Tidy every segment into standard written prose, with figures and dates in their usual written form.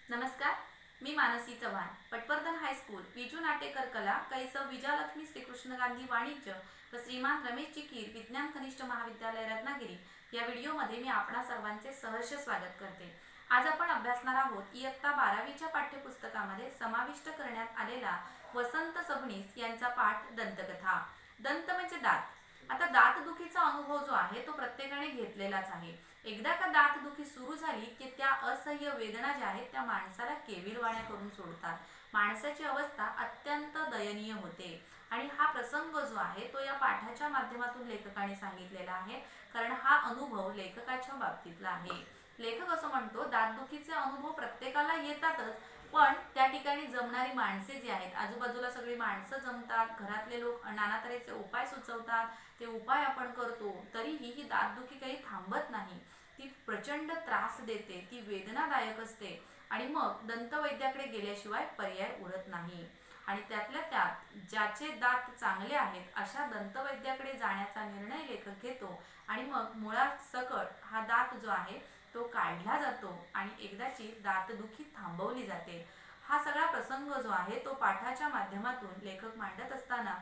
नमस्कार, मी मानसी चव्हाण, पटवर्धन हायस्कूल, विजू नाटेकर कला, कैसव विजयलक्ष्मी श्रीकृष्ण गांधी वाणिज्य व श्रीमान रमेशजी कीर विज्ञान कनिष्ठ महाविद्यालय रत्नागिरी या व्हिडिओमध्ये मी आपणा सर्वांचे सहर्ष स्वागत करते। आज आपण अभ्यासणार आहोत इयत्ता 12वीच्या पाठ्यपुस्तकामध्ये समाविष्ट करण्यात आलेला वसंत सबनीस यांचा पाठ दंतकथा। दंत म्हणजे दात। आता दातदुखीचा अनुभव जो आहे तो प्रत्येकाने घेतलेलाच आहे। एकदा का दातदुखी सुरू झाली की त्या असह्य वेदना ज्या आहेत त्या माणसाला केविलवाण्या करून सोडतात। माणसाची अवस्था अत्यंत दयनीय होते आणि हा प्रसंग जो आहे तो या पाठाच्या माध्यमातून लेखकाने सांगितलेला आहे, कारण हा अनुभव लेखकाच्या बाबतीतला आहे। लेखक असं म्हणतो, दातदुखीचे अनुभव प्रत्येकाला येतातच, पण त्या ठिकाणी जमणारी माणसे जी आहेत, आजूबाजूला सगळी माणसं जमतात, घरातले लोक नाना तऱ्हेचे उपाय सुचवतात, ते उपाय आपण करतो, तरीही ही दातदुखी काही थांबत नाही। ती प्रचंड त्रास देते, ती वेदनादायक असते आणि मग दंतवैद्याकडे गेल्याशिवाय पर्याय उरत नाही। आणि त्यातल्या त्यात ज्याचे दात चांगले आहेत अशा दंतवैद्याकडे जाण्याचा निर्णय लेखक घेतो आणि मग मुळात सकट हा दात जो आहे तो काढला जातो आणि एकदाची दातदुखी थांबवली जाते। हा सगळा प्रसंग जो आहे तो पाठाच्या माध्यमातून लेखक मांडत असताना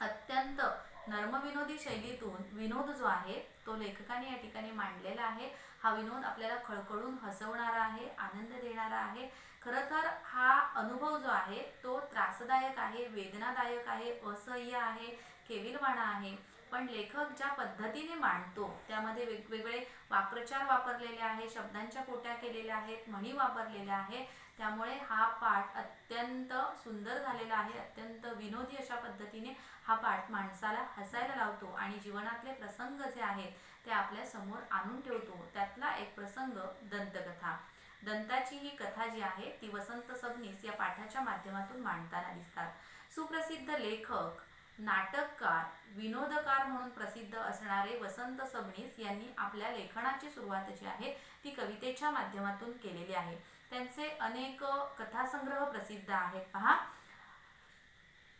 अत्यंत नर्मविनोदी शैलीतून विनोद जो आहे तो लेखकाने या ठिकाणी मांडलेला आहे। हा विनोद आपल्याला खळखळून हसवणारा आहे, आनंद देणारा आहे। खरं तर हा अनुभव जो आहे तो त्रासदायक आहे, वेदनादायक आहे, असह्य आहे, केविलवाणा आहे, पण लेखक ज्या पद्धतीने मांडतो त्यामध्ये वेगवेगळे वाक्प्रचार वापरलेले आहेत, शब्दांच्या कोट्या केलेल्या आहेत, म्हणी वापरलेल्या आहेत, त्यामुळे हा पाठ अत्यंत सुंदर झालेला आहे। अत्यंत विनोदी अशा पद्धतीने हा पाठ माणसाला हसायला लावतो आणि जीवनातले प्रसंग जे आहेत ते आपल्या समोर आणून ठेवतो। त्यातला एक प्रसंग दंतकथा। दंताची ही कथा जी आहे ती वसंत सबनीस या पाठाच्या माध्यमातून मांडताना दिसतात। सुप्रसिद्ध लेखक, नाटककार, विनोदकार म्हणून प्रसिद्ध असणारे वसंत सबनीस यांनी आपल्या लेखनाची सुरुवात जी आहे ती कवितेच्या माध्यमातून केलेली आहे। त्यांचे अनेक कथासंग्रह प्रसिद्ध आहेत। पहा,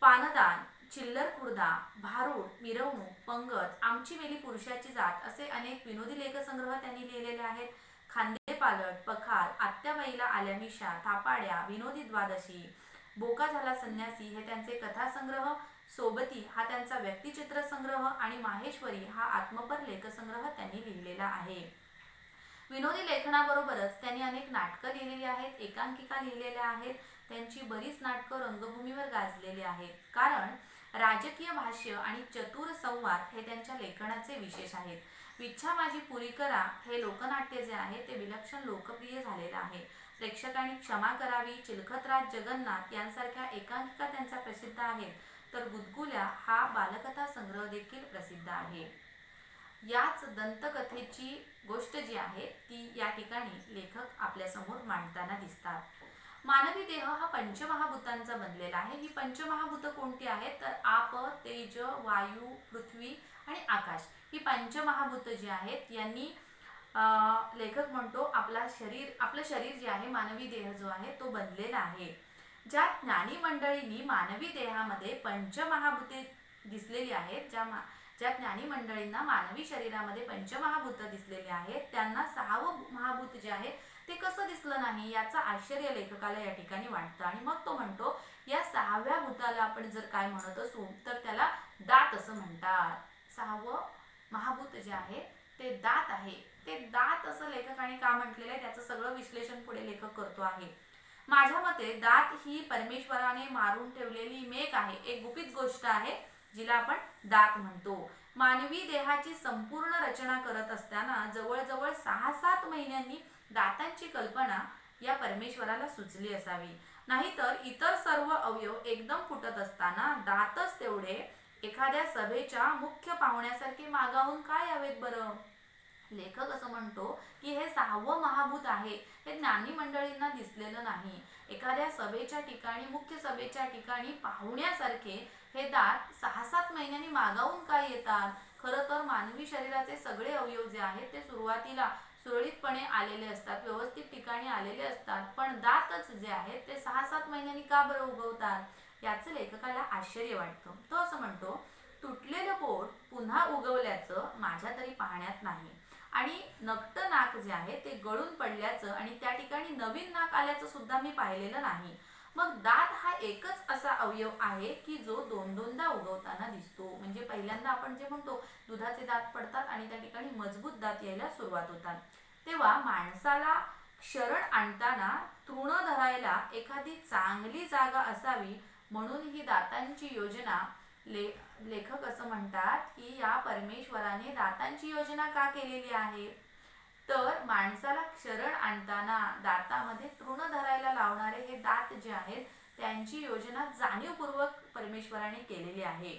पानदान, चिल्लर खुर्दा, भारूड, मिरवणूक, पंगत, आमची मेली पुरुषाची जात असे अनेक विनोदी लेखसंग्रह त्यांनी लिहिलेले आहेत। खांदेपालट, पखाल, आत्याबाईला आल्या मिशा, थापाड्या, विनोदी द्वादशी, बोका झाला संन्यासी हे त्यांचे कथासंग्रह, सोबती हा त्यांचा व्यक्तिचित्र संग्रह आणि माहेश्वरी हा आत्मपर लेखसंग्रह त्यांनी लिहिलेला आहे। विनोदी लेखनाबरोबरच त्यांनी अनेक नाटकं लिहिलेली आहेत, एकांकिका लिहिलेल्या आहेत, त्यांची बरीच नाटकं रंगभूमीवर गाजलेली आहेत, कारण राजकीय भाष्य आणि चतुर संवाद हे त्यांच्या लेखनाचे विशेष आहेत। विच्छा माझी पुरी करा हे लोकनाट्य जे आहे ते विलक्षण लोकप्रिय झालेलं आहे। प्रेक्षकांनी क्षमा करावी, चिलखतराज जगन्नाथ यांसारख्या एकांकिका त्यांच्या प्रसिद्ध आहेत, तर गुदगुल्या हा बालकथा संग्रह देखील प्रसिद्ध आहे। याच दंतकथेची गोष्ट जी आहे ती या ठिकाणी लेखक आपल्या समोर मांडताना दिसतात। मानवी देह हा पंचमहाभूतांचा बनलेला आहे। ही पंचमहाभूत कोणती आहेत तर आप, तेज, वायू, पृथ्वी आणि आकाश ही पंचमहाभूत जी आहेत यांनी लेखक म्हणतो आपलं शरीर जे आहे, मानवी देह जो आहे तो बनलेला आहे। ज्या ज्ञानी मंडळींनी मानवी देहामध्ये पंचमहाभूते दिसलेली आहेत, ज्या ज्ञानी मंडळींना मानवी शरीरामध्ये पंचमहाभूत दिसलेली आहेत, त्यांना 6वं महाभूत जे आहे ते कसं दिसलं नाही याचं आश्चर्य लेखकाला या ठिकाणी वाटतं आणि मग तो म्हणतो, या 6व्या भूताला आपण जर काय म्हणत असू तर त्याला दात असं म्हणतात। 6वं महाभूत जे आहे ते दात आहे। ते दात असं लेखकाने का म्हटलेलं आहे त्याचं सगळं विश्लेषण पुढे लेखक करतो आहे। माझ्या मते दात ही परमेश्वराने मारून ठेवलेली मेक आहे, एक गुपित गोष्ट आहे जिला आपण दात म्हणतो। मानवी देहाची संपूर्ण रचना करत असताना जवळजवळ 6-7 महिन्यांनी दातांची कल्पना या परमेश्वराला सुचली असावी, नाहीतर इतर सर्व अवयव एकदम फुटत असताना दातच तेवढे एखाद्या सभेच्या मुख्य पाहुण्यासारखे मागाहून काय यावेत बरं। लेखक असं म्हणतो की हे 6वं महाभूत आहे, हे ज्ञानी मंडळींना दिसलेलं नाही। एखाद्या सभेच्या ठिकाणी, मुख्य सभेच्या ठिकाणी पाहुण्यासारखे हे दात 6-7 महिन्यांनी मागाहून काय येतात। खरं तर मानवी शरीराचे सगळे अवयव जे आहेत ते सुरुवातीला सुरळीतपणे आलेले असतात, व्यवस्थित ठिकाणी आलेले असतात, पण दातच जे आहेत ते 6-7 महिन्यांनी का बरं उगवतात याचं लेखकाला आश्चर्य वाटतं। तो असं म्हणतो, तुटलेलं पोट पुन्हा उगवल्याचं माझ्या तरी पाहण्यात नाही। आणि नकटं नाक जे आहे ते गळून पडल्याचं आणि त्या ठिकाणी नवीन नाक आल्याचं सुद्धा मी पाहिलेलं नाही. मग दात हा एकच असा अवयव आहे की जो दोन दोनदा उगवताना दिसतो. म्हणजे पहिल्यांदा आपण जे म्हणतो दुधाचे दात पडतात आणि त्या ठिकाणी मजबूत दात यायला सुरुवात होतात, तेव्हा माणसाला शरण आणताना तृण धरायला एखादी चांगली जागा असावी म्हणून ही दातांची योजना लेखक असं म्हणतात की या परमेश्वराने दातांची योजना का केलेली आहे, तर माणसाला शरण आणताना दातामध्ये तृण धरायला लावणारे हे दात जे आहेत त्यांची योजना जाणीवपूर्वक परमेश्वराने केलेली आहे.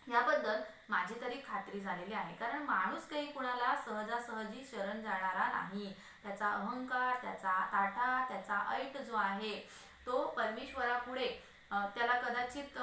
याबद्दल माझी तरी खात्री झालेली आहे. कारण माणूस काही कुणाला सहजासहजी शरण जाणारा नाही. त्याचा अहंकार, त्याचा ताठा, त्याचा ऐट जो आहे तो परमेश्वरापुढे त्याला कदाचित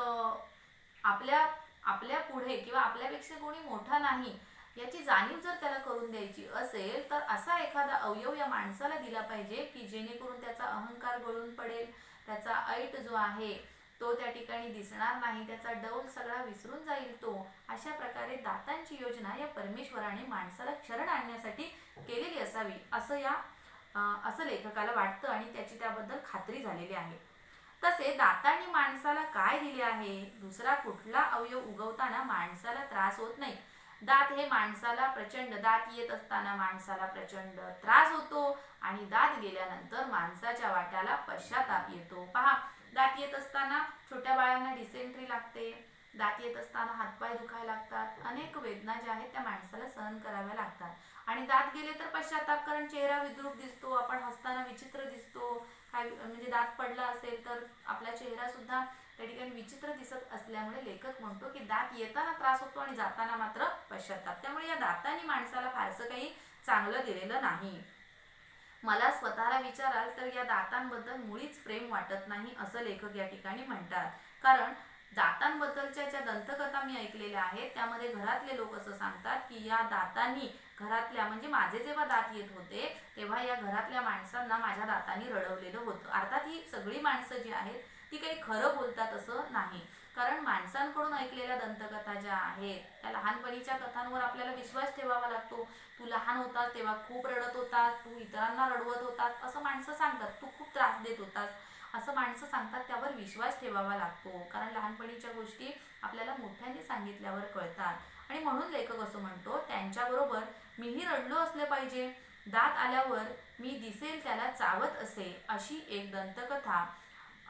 आपल्या आपल्या पुढे किंवा आपल्यापेक्षा कोणी मोठा नाही याची जाणीव जर त्याला करून द्यायची असेल तर असा एखादा अवयव या माणसाला दिला पाहिजे की जेणेकरून त्याचा अहंकार गळून पडेल, त्याचा ऐट जो आहे तो त्या ठिकाणी दिसणार नाही, त्याचा डौल सगळा विसरून जाईल तो. अशा प्रकारे दातांची योजना या परमेश्वराने माणसाला शरण आणण्यासाठी केलेली असावी असं लेखकाला वाटतं आणि त्याची त्याबद्दल खात्री झालेली आहे. तसे दातांनी माणसाला काय दिले आहे, दुसरा कुठला अवयव उगवताना माणसाला त्रास होत नाही. दात हे माणसाला प्रचंड, दात येत असताना माणसाला प्रचंड त्रास होतो आणि दात गेल्यानंतर माणसाच्या वाट्याला पश्चाताप येतो. पहा, दात येत असताना छोट्या बाळांना डिसेंट्री लागते, दात येत असताना हातपाय दुखायला लागतात, अनेक वेदना ज्या आहेत त्या माणसाला सहन कराव्या लागतात. आणि दात गेले तर पश्चाताप, कारण चेहरा विद्रूप दिसतो, आपण हसताना विचित्र दिसतो. काय म्हणजे दात पडला असेल तर आपला चेहरा सुद्धा त्या ठिकाणी विचित्र दिसत असल्यामुळे लेखक म्हणतो की दात येताना त्रास होतो आणि जाताना मात्र पश्चाताप. त्यामुळे या दातांनी माणसाला फारसं काही चांगलं दिलेलं नाही. मला स्वतःला विचाराल तर या दातांबद्दल मुळीच प्रेम वाटत नाही असं लेखक या ठिकाणी म्हणतात. कारण दातांबद्दलच्या ज्या दंतकथा मी ऐकलेल्या आहेत त्यामध्ये घरातले लोक असं सांगतात की या दातांनी घरातल्या, म्हणजे माझे जेव्हा दात येत होते तेव्हा या घरातल्या माणसांना माझ्या दातांनी रडवलेलं होतं. अर्थात ही सगळी माणसं जी आहेत ती काही खरं बोलतात असं नाही. कारण माणसांकडून ऐकलेल्या दंतकथा ज्या आहेत त्या लहानपणीच्या कथांवर आपल्याला विश्वास ठेवावा लागतो. तू लहान होतास तेव्हा खूप रडत होतास, तू इतरांना रडवत होतास असं माणसं सांगतात, तू खूप त्रास देत होतास असं माणसं सांगतात, त्यावर विश्वास ठेवावा लागतो. कारण लहानपणीच्या गोष्टी आपल्याला मोठ्यांनी सांगितल्यावर कळतात. आणि म्हणून लेखक असं म्हणतो, त्यांच्याबरोबर मीही रडलो असले पाहिजे. दात आल्यावर मी दिसेल त्याला चावत असे अशी एक दंतकथा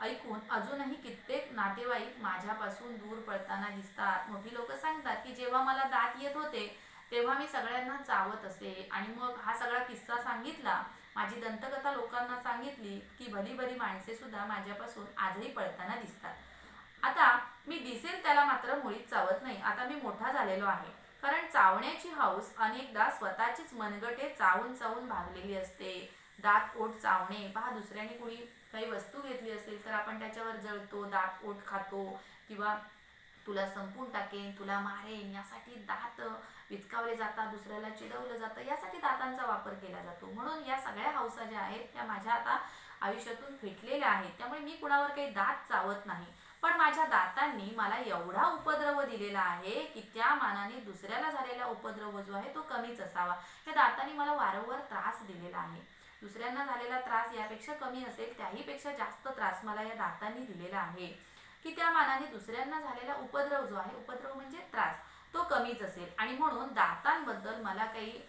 ऐकून अजूनही कित्येक नातेवाईक माझ्यापासून दूर पळताना दिसतात. मोठी लोक सांगतात की जेव्हा मला दात येत होते तेव्हा मी सगळ्यांना चावत असे. आणि मग हा सगळा किस्सा सांगितला, माझी दंतकथा लोकांना सांगितली की भली भली माणसे सुद्धा माझ्यापासून आजही पळताना दिसतात. आता मी दिसेल त्याला मात्र मुळीच चावत नाही. आता मी मोठा झालेलो आहे. कारण चावण्याची हौस अनेकदा स्वतःचीच मनगटे चावून चावून भागलेली असते. दात ओठ चावणे, पहा, दुसऱ्याने कुणी काही वस्तू घेतली असेल तर आपण त्याच्यावर जळतो, दात ओठ खातो किंवा तुला संपून टाकेन, तुला मारेन यासाठी दात विचकावले जातात, दुसऱ्याला चिडवलं जातं, यासाठी दातांचा वापर केला जातो. म्हणून या सगळ्या हौसा ज्या आहेत त्या माझ्या आता आयुष्यातून फेटलेल्या आहेत. त्यामुळे मी कुणावर काही दात चावत नाही. पण माझ्या दातांनी मला एवढा उपद्रव दिलेला आहे की त्या मानाने दुसऱ्याला झालेला उपद्रव जो आहे तो कमीच असावा. या दातांनी मला वारंवार त्रास दिलेला आहे. दुसऱ्यांना झालेला त्रास यापेक्षा कमी असेल, त्याहीपेक्षा जास्त त्रास मला या दातांनी दिलेला आहे की त्या मानाने दुसऱ्यांना झालेला उपद्रव जो आहे, उपद्रव म्हणजे त्रास, तो कमीच असेल. आणि म्हणून दातांबद्दल मला काही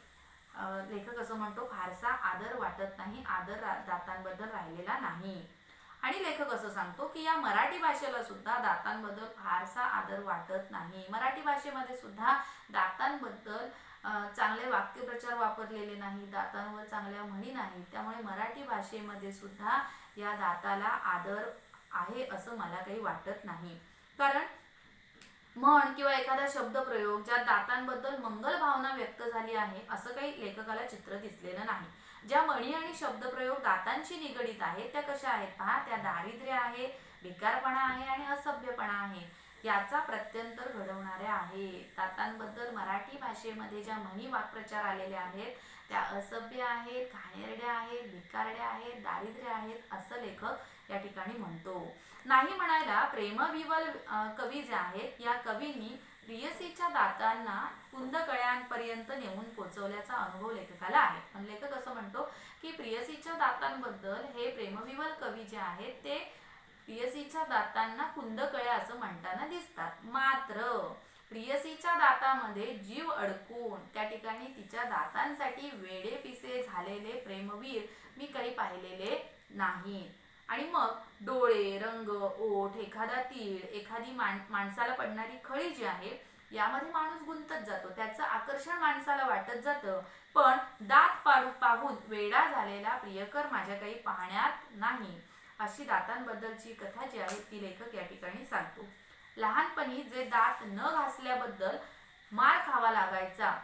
लेखक असं म्हणतो फारसा आदर वाटत नाही, आदर दातांबद्दल राहिलेला नाही. आणि लेखक असं सांगतो की या मराठी भाषेला सुद्धा दातांबद्दल फारसा आदर वाटत नाही. मराठी भाषेमध्ये सुद्धा दातांबद्दल चांगले वाक्यप्रचार वापरलेले नाही, दातांवर चांगल्या म्हणी नाही. त्यामुळे मराठी भाषेमध्ये सुद्धा या दाताला आदर आहे असं मला काही वाटत नाही. कारण म्हण किंवा एखादा शब्दप्रयोग ज्या दातांबद्दल मंगल भावना व्यक्त झाली आहे असं काही लेखकाला चित्र दिसलेलं नाही. ज्या म्हणी आणि शब्दप्रयोग दातांशी निगडीत आहेत त्या कशा आहेत पहा, त्या दारिद्र्य आहे, भिकारपणा आहे आणि असभ्यपणा आहे, याचा प्रत्यंतर घडवणाऱ्या आहेत. दातांबद्दल मराठी भाषेमध्ये ज्या म्हणी वाक्प्रचार आलेले आहेत त्या असभ्य आहेत, घाणेरड्या आहेत, भिकारड्या आहेत, दारिद्र्य आहेत असं लेखक या ठिकाणी म्हणतो. नाही म्हणायला प्रेमविवल कवी जे आहेत या कवींनी प्रियसीच्या दातांना कुंदकळ्यांपर्यंत नेऊन पोचवल्याचा अनुभव लेखकाला आहे. पण लेखक असं म्हणतो की प्रियसीच्या दातांबद्दल हे प्रेमविवल कवी जे आहेत ते प्रियसीच्या दातांना कुंदकळ्या असं म्हणताना दिसतात. मात्र प्रियसीच्या दातामध्ये जीव अडकून त्या ठिकाणी तिच्या दातांसाठी वेडेपिसे झालेले प्रेमवीर मी काही पाहिलेले नाही. आणि मग डोळे, रंग, ओठ, एखादा तीळ, एखादी माणसाला पडणारी खळी जी आहे यामध्ये माणूस गुंतत जातो, त्याचं आकर्षण माणसाला वाटत जातं. पण दात पाहून वेडा झालेला प्रियकर माझ्या काही पाहण्यात नाही, अशी दातांबद्दलची कथा जी आहे ती लेखक या ठिकाणी सांगतो. लहानपणी जे दात न घासल्याबद्दल मार खावा लागायचा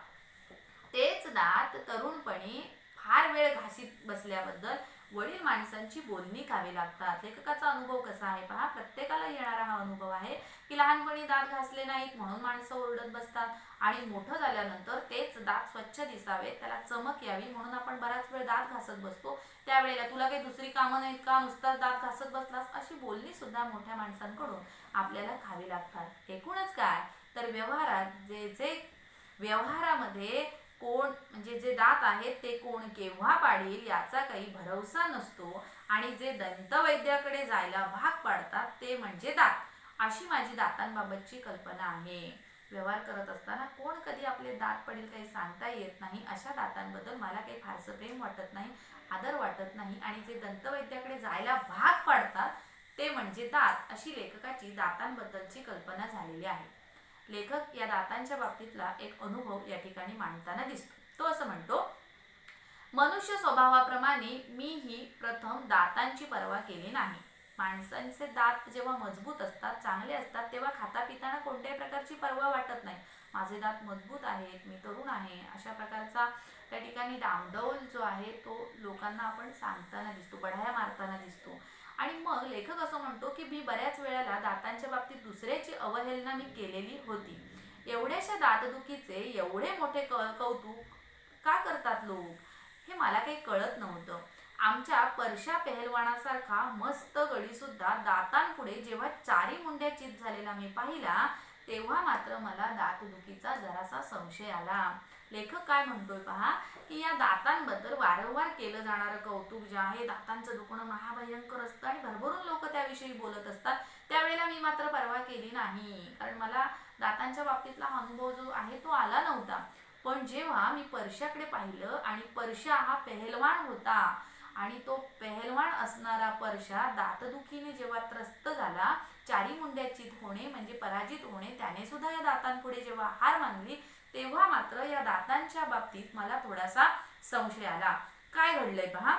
तेच दात तरुणपणी फार वेळ घासीत बसल्याबद्दल वडील माणसांची बोलणी खावी लागतात. लेखकाचा अनुभव कसा आहे पहा. प्रत्येकाला येणारा हा अनुभव आहे की लहानपणी दात घासले नाहीत म्हणून माणसं ओरडत बसतात आणि मोठं झाल्यानंतर तेच दात स्वच्छ दिसावेत, त्याला चमक यावी म्हणून आपण बराच वेळ दात घासत बसतो. त्यावेळेला तुला काही दुसरी कामं नाहीत का, नुसताच दात घासत बसलास, अशी बोलणी सुद्धा मोठ्या माणसांकडून आपल्याला खावी लागतात. एकूणच काय तर व्यवहारामध्ये कोण म्हणजे जे दात आहेत ते कोण केव्हा पाडील याचा काही भरवसा नसतो आणि जे दंतवैद्याकडे जायला भाग पाडतात ते म्हणजे दात. अशी माझी दातांबाबतची कल्पना आहे. व्यवहार करत असताना कोण कधी आपले दात पडेल काही सांगता येत नाही. अशा दातांबद्दल मला काही फारसं प्रेम वाटत नाही, आदर वाटत नाही आणि जे दंतवैद्याकडे जायला भाग पाडतात ते म्हणजे दात, अशी लेखकाची दातांबद्दलची कल्पना झालेली आहे. लेखक या दातांच्या बाबतीतला एक अनुभव या ठिकाणी मांडताना दिसतो. तो असं म्हणतो, मनुष्य स्वभावाप्रमाणे मीही प्रथम दातांची पर्वा केली नाही. माणसांचे दात जेव्हा मजबूत असतात, चांगले असतात, तेव्हा खाता पिताना कोणत्याही प्रकारची पर्वा वाटत नाही. माझे दात मजबूत आहेत, मी तरुण आहे, अशा प्रकारचा त्या ठिकाणी डामडौल जो आहे तो लोकांना आपण सांगताना दिसतो, बढाया मारताना दिसतो. आणि मग लेखक असं म्हणतो की मी बऱ्याच वेळेला दातांच्या बाबतीत दुसऱ्याची अवहेलना मी केलेली होती. एवढ्याशा दातदुखीचे एवढे मोठे कौतुक का करतात लोक, हे मला काही कळत नव्हतं. आमच्या परशा पेहलवानासारखा मस्त गडी सुद्धा दातांपुढे जेव्हा चारी मुंड्या चित झालेला मी पाहिला तेव्हा मात्र मला दातदुखीचा जरासा संशय आला. लेखक काय म्हणतोय पहा की या दातांबद्दल वारंवार केलं जाणारं कौतुक जे आहे, दातांचं दुखणं महाभयंकर असतं आणि भरभरून लोक त्याविषयी बोलत असतात, त्यावेळेला मी मात्र पर्वा केली नाही, कारण मला दातांच्या बाबतीतला अनुभव जो आहे तो आला नव्हता. पण जेव्हा मी परशाकडे पाहिलं आणि परशा हा पेहलवान होता आणि तो पेहलवान असणारा परशा दातदुखीने जेव्हा त्रस्त झाला, चारी मुंड्या चित होणे म्हणजे पराजित होणे, त्याने सुद्धा या दातांपुढे जेव्हा हार मानली तेव्हा मात्र या दातांच्या बाबतीत मला थोडासा संशय आला. काय घडलंय पहा.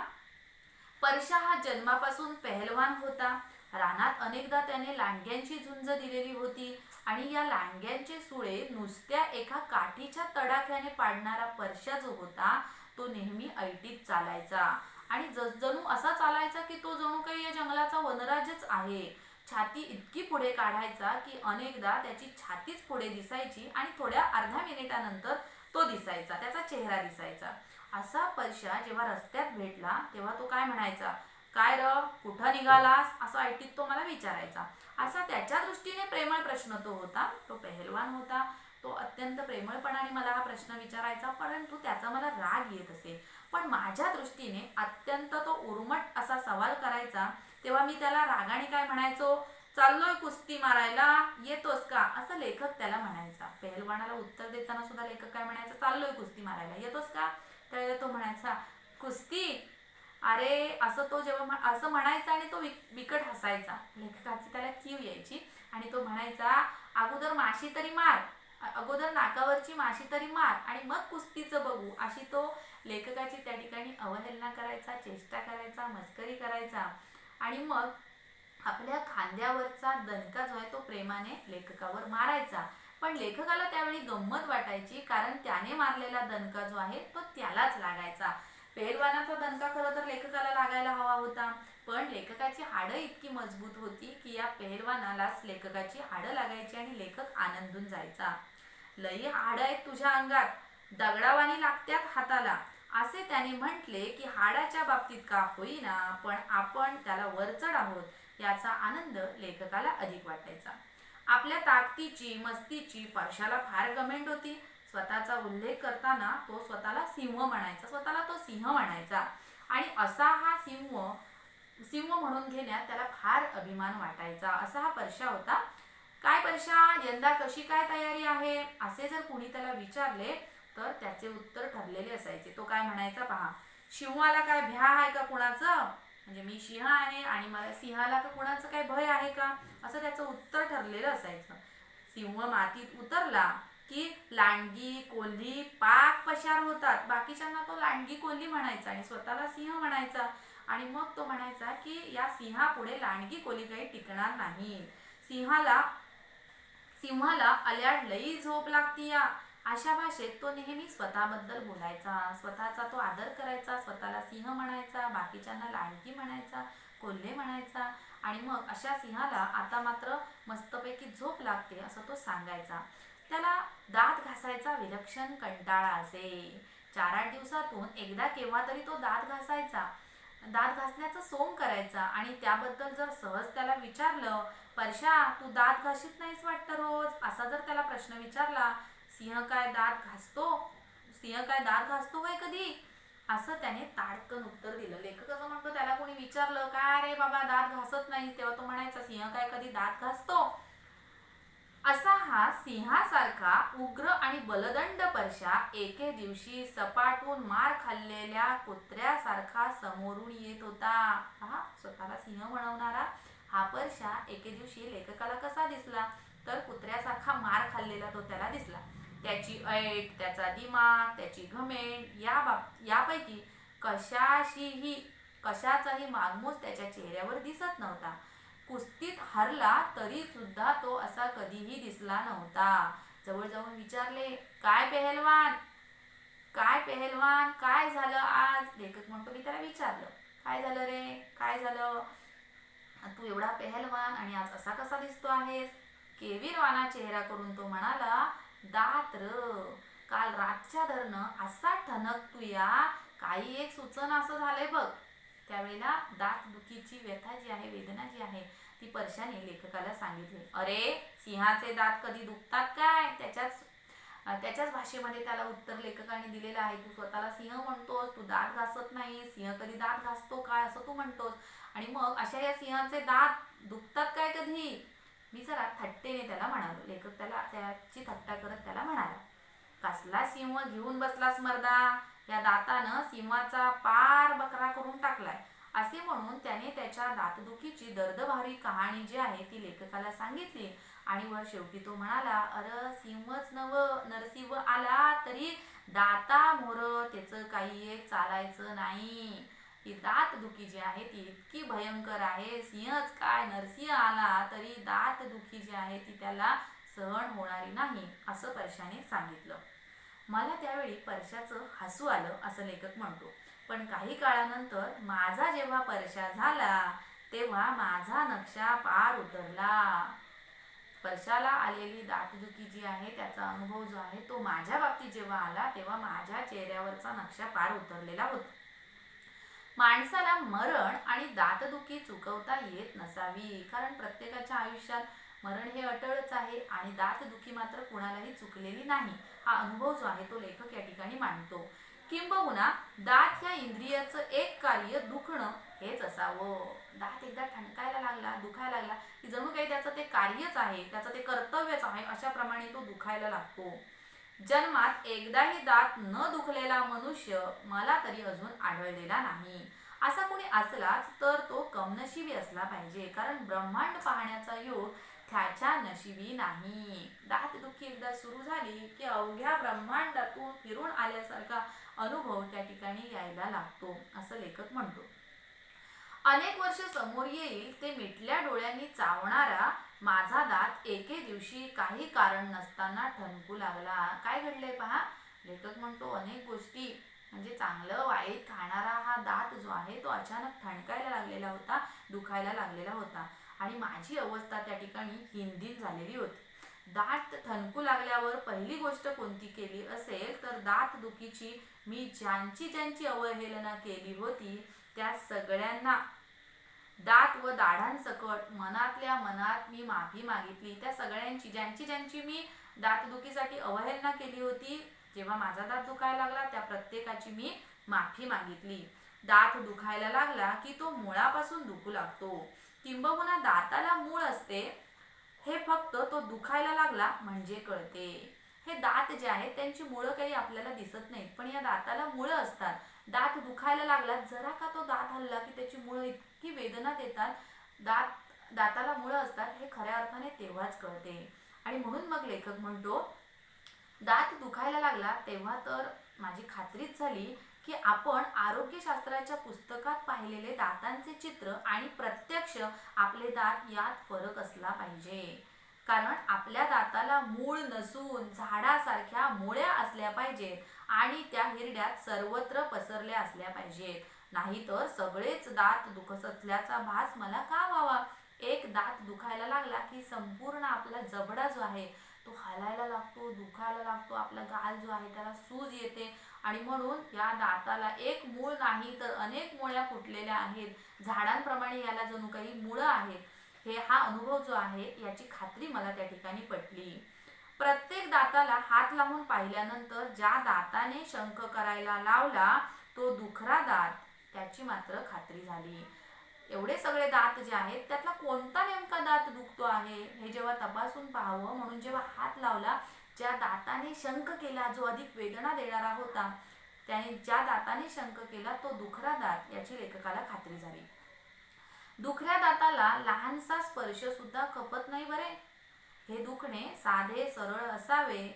परशा हा जन्मापासून पेहलवान होता. रानात अनेकदा त्याने लांडग्यांची झुंज दिलेली होती आणि या लांडग्यांचे सुळे नुसत्या एका काठीच्या तडाख्याने पाडणारा परशा जो होता तो नेहमी ऐटीत चालायचा आणि जणू असा चालायचा की तो जणू काही या जंगलाचा वनराजच आहे. छाती इतकी पुढे काढायचा की अनेकदा त्याची छातीच पुढे दिसायची आणि थोड्या अर्ध्या मिनिटानंतर तो दिसायचा, त्याचा चेहरा दिसायचा. असा परशा जेव्हा रस्त्यात भेटला तेव्हा तो काय म्हणायचा, काय र कुठं निघालास, असा ऐटीत तो मला विचारायचा. असा त्याच्या दृष्टीने प्रेमळ प्रश्न तो होता. तो पेहलवान होता, तो अत्यंत प्रेमळपणाने मला हा प्रश्न विचारायचा, परंतु त्याचा मला राग येत असे. पण माझ्या दृष्टीने अत्यंत तो उर्मट असा सवाल करायचा तेव्हा मी त्याला रागाने काय म्हणायचो, चाललोय कुस्ती मारायला, येतोस का, असं लेखक त्याला म्हणायचा. पेहलवानाला उत्तर देताना सुद्धा लेखक काय म्हणायचा, चाललोय कुस्ती मारायला, येतोस का. त्यावेळेला तो म्हणायचा कुस्ती, अरे असं तो जेव्हा असं म्हणायचा आणि तो बिकट हसायचा. लेखकाची त्याला कीव यायची आणि तो म्हणायचा, अगोदर माशी तरी मार, अगोदर नाकावरची माशी तरी मार आणि मग कुस्तीचं बघू, अशी तो लेखकाची त्या ठिकाणी अवहेलना करायचा, चेष्टा करायचा, मस्करी करायचा. आणि मग आपल्या खांद्यावरचा दणका जो आहे तो प्रेमाने लेखकावर मारायचा. पण लेखकाला त्यावेळी गंमत वाटायची, कारण त्याने मारलेला दणका जो आहे तो त्यालाच लागायचा. पेहलवानाचा दणका खरं तर लेखकाला लागायला हवा होता, पण लेखकाची हाडं इतकी मजबूत होती की या पेहलवानालाच लेखकाची हाडं लागायची आणि लेखक आनंदून जायचा. लई हाडं आहेत तुझ्या अंगात, दगडावानी लागत्यात हाताला, असे त्याने म्हटले की हाडाच्या बाबतीत का होईना पण आपण त्याला वरचढ आहोत याचा आनंद लेखकाला अधिक वाटायचा. आपल्या ताकदीची मस्तीची परशाला फार गमेंट होती. स्वतःचा उल्लेख करताना तो स्वतःला सिंह म्हणायचा, स्वतःला तो सिंह म्हणायचा. आणि असा हा सिंह म्हणून घेण्यात त्याला फार अभिमान वाटायचा. असा हा परशा होता. काय परशा, यंदा कशी काय तयारी आहे असे जर कुणी त्याला विचारले तर त्याचे उत्तर ठरलेले असायचे. तो काय म्हणायचा पहा, सिंहाला काय भ्या आहे का कुणाचं, म्हणजे मी सिंह आहे आणि मला सिंहाला का कुणाचं काय भय आहे का, असं त्याचं उत्तर ठरलेलं असायचं. सिंह मातीत उतरला की लांडगी कोल्ही पाक पशार होतात. बाकीच्यांना तो लांडगी कोल्ही म्हणायचा आणि स्वतःला सिंह म्हणायचा. आणि मग तो म्हणायचा की या सिंहापुढे लांडगी कोल्ही काही टिकणार नाही. सिंहाला अल्याड लई झोप लागती या, अशा भाषेत तो नेहमी स्वतःबद्दल बोलायचा. स्वतःचा तो आदर करायचा, स्वतःला सिंह म्हणायचा, बाकीच्यांना लांडगी म्हणायचा, कोल्हे म्हणायचा. आणि मग अशा सिंहाला आता मात्र मस्तपैकी झोप लागते असं तो सांगायचा. त्याला दात घासायचा विलक्षण कंटाळा असे. 4-8 दिवसातून एकदा केव्हा तरी तो दात घासायचा. दात घासण्याचं सोंग करायचा. आणि त्याबद्दल जर सहज त्याला विचारलं, परशा तू दात घासीत नाहीस वाटतं रोज, असा जर त्याला प्रश्न विचारला, सिंह काय दात घासतो होय कधी, असं त्याने ताडकन उत्तर दिलं. लेखक असं म्हणतो, त्याला कोणी विचारलं काय रे बाबा दात घासत नाही, तेव्हा तो म्हणायचा सिंह काय कधी दात घासतो. असा हा सिंहासारखा उग्र आणि बलदंड परशा एके दिवशी सपाटून मार खाल्लेल्या कुत्र्यासारखा समोरून येत होता. हा स्वतःला सिंह म्हणवणारा हा परशा एके दिवशी लेखकाला कसा दिसला, तर कुत्र्यासारखा मार खाल्लेला तो त्याला दिसला. त्याची ऐट, त्याचा दिमाग, त्याची घमेंड यापैकी कशाचाही मागमूस त्याच्या चेहऱ्यावर दिसत नव्हता. कुस्तीत हरला तरी सुद्धा तो असा कधीही दिसला नव्हता. जवळ जाऊन विचारले, काय पेहलवान काय झालं आज. लेखक म्हणतो, मी त्याला विचारलं, काय झालं रे, काय झालं, तू एवढा पेहलवान आणि आज असा कसा दिसतो आहेस. केविरवाना चेहरा करून तो म्हणाला, दात र, काल रातच्या धरणं असा ठणकतुया काही एक सुचन असं झालंय बघ. त्यावेळेला दात दुखीची व्यथा जी आहे, वेदना जी आहे, ती परशाने लेखकाला सांगितली. अरे सिंहाचे दात कधी दुखतात काय, त्याच्याच भाषेमध्ये त्याला उत्तर लेखकाने दिलेलं आहे. तू स्वतःला सिंह म्हणतोस, तू दात घासत नाही, सिंह कधी दात घासतो काय असं तू म्हणतोस, आणि मग अशा या सिंहाचे दात दुखतात काय कधी. मी जरा थट्टेने त्याला म्हणालो. लेखक त्याची थट्टा करत त्याला म्हणाला, कसला सिंह घेऊन बसलास मर्दा, या दातानं सिंहाचा पार बकरा करून टाकलाय. असे म्हणून त्याने त्याच्या दातदुखीची दर्दभारी कहाणी जी आहे ती लेखकाला सांगितली. आणि वर शेवटी तो म्हणाला, अरे सिंहच नव, नरसिंह आला तरी दाता मोर त्याचं काही एक चालायचं नाही. ही दातदुखी जी आहे ती इतकी भयंकर आहे. सिंहच काय, नरसिंह आला तरी दातदुखी जी आहे ती त्याला सहन होणारी नाही, असं परशाने सांगितलं. मला त्यावेळी परशाचं हसू आलं असं लेखक म्हणतो. पण काही काळानंतर माझा जेव्हा परशा झाला तेव्हा माझा नक्षा पार उतरला. परशाला आलेली दातदुखी जी आहे त्याचा अनुभव जो आहे तो माझ्या बाबतीत जेव्हा आला तेव्हा माझ्या चेहऱ्यावरचा नक्षा पार उतरलेला होता. माणसाला मरण आणि दातदुखी चुकवता येत नसावी, कारण प्रत्येकाच्या आयुष्यात मरण हे अटळच आहे आणि दातदुखी मात्र कुणालाही चुकलेली नाही. हा अनुभव जो आहे तो लेखक या ठिकाणी मांडतो. किंबहुना दात या इंद्रियाचं एक कार्य दुखणं हेच असावं. दात एकदा ठणकायला लागला, दुखायला लागला की जणू काही त्याचं ते कार्यच आहे, त्याचं ते कर्तव्यच आहे, अशाप्रमाणे तो दुखायला लागतो. जन्मात एकदाही दात न दुखलेला मनुष्य मला तरी अजून आढळलेला नाही. असा कोणी असलाच तर तो कमनशिबी असला पाहिजे, कारण ब्रह्मांड पाहण्याचा योग त्याच्या नशिबी नाही. दातदुखी एकदा सुरू झाली की अवघ्या ब्रह्मांडातून फिरून आल्यासारखा अनुभव त्या ठिकाणी यायला लागतो, असं लेखक म्हणतो. अनेक वर्ष समोर येईल ते मिटल्या डोळ्यांनी चावणारा माझा दात एके दिवशी काही कारण नसताना ठणकू लागला. काय घडलंय पहा. लेखक म्हणतो, अनेक गोष्टी म्हणजे चांगलं वाईट खाणारा हा दात जो आहे तो अचानक ठणकायला लागलेला होता, दुखायला लागलेला होता. आणि माझी अवस्था त्या ठिकाणी हिंदीन झालेली होती. दात ठणकू लागल्यावर पहिली गोष्ट कोणती केली असेल तर दातदुखीची मी ज्यांची अवहेलना केली होती त्या सगळ्यांना दात व दाढांसकट मनातल्या मनात मी माफी मागितली त्या सगळ्यांची, ज्यांची ज्यांची मी दातदुखीसाठी अवहेलना केली होती. जेव्हा माझा दात दुखायला लागला त्या प्रत्येकाची मी माफी मागितली. दात दुखायला लागला की तो मुळापासून दुखू लागतो. किंबहुना दाताला मूळ असते हे फक्त तो दुखायला लागला म्हणजे कळते. हे दात जे आहेत त्यांची मुळं काही आपल्याला दिसत नाहीत, पण या दाताला मुळं असतात. दात दुखायला लागला, जरा का तो दात हल्ला की त्याची मुळं इतकी वेदना देतात. दाताला मुळं असतात हे खऱ्या अर्थाने तेव्हाच कळते. आणि म्हणून मग लेखक म्हणतो, दात दुखायला लागला तेव्हा तर माझी खात्रीच झाली की आपण आरोग्यशास्त्राच्या पुस्तकात पाहिलेले दातांचे चित्र आणि प्रत्यक्ष आपले दात यात फरक असला पाहिजे. कारण आपल्या दाताला मूळ नसून झाडासारख्या मुळ्या असल्या पाहिजेत आणि त्या हिरड्यात सर्वत्र पसरल्या असल्या पाहिजेत. नाहीतर सगळेच दात दुखत असल्याचा भास मला का व्हावा. एक दात दुखायला लागला की संपूर्ण आपला जबडा जो आहे तो हालायला लागतो, दुखायला लागतो. आपला गाल जो आहे त्याला सूज येते. आणि म्हणून या दाताला एक मूळ नाही तर अनेक मुळ्या फुटलेल्या आहेत. झाडांप्रमाणे याला जणू काही मुळं आहेत. हा अनुभव जो आहे याची खात्री मला त्या ठिकाणी पटली. प्रत्येक दाताला हात लावून पाहिल्यानंतर ज्या दाताने शंख करायला लावला तो दुखरा दात, त्याची मात्र खात्री झाली. एवढे सगळे दात जे आहेत त्यातला कोणता नेमका दात दुखतो आहे हे जेव्हा तपासून पाहावं म्हणून जेव्हा हात लावला, ज्या दाताने शंख केला जो अधिक वेदना देणारा होता, त्याने ज्या दाताने शंख केला तो दुखरा दात, याची लेखकाला खात्री झाली. दुखऱ्या दाताला लहानसा स्पर्श सुद्धा खपत नाही बरे. हे दुखणे साधे सरळ असावे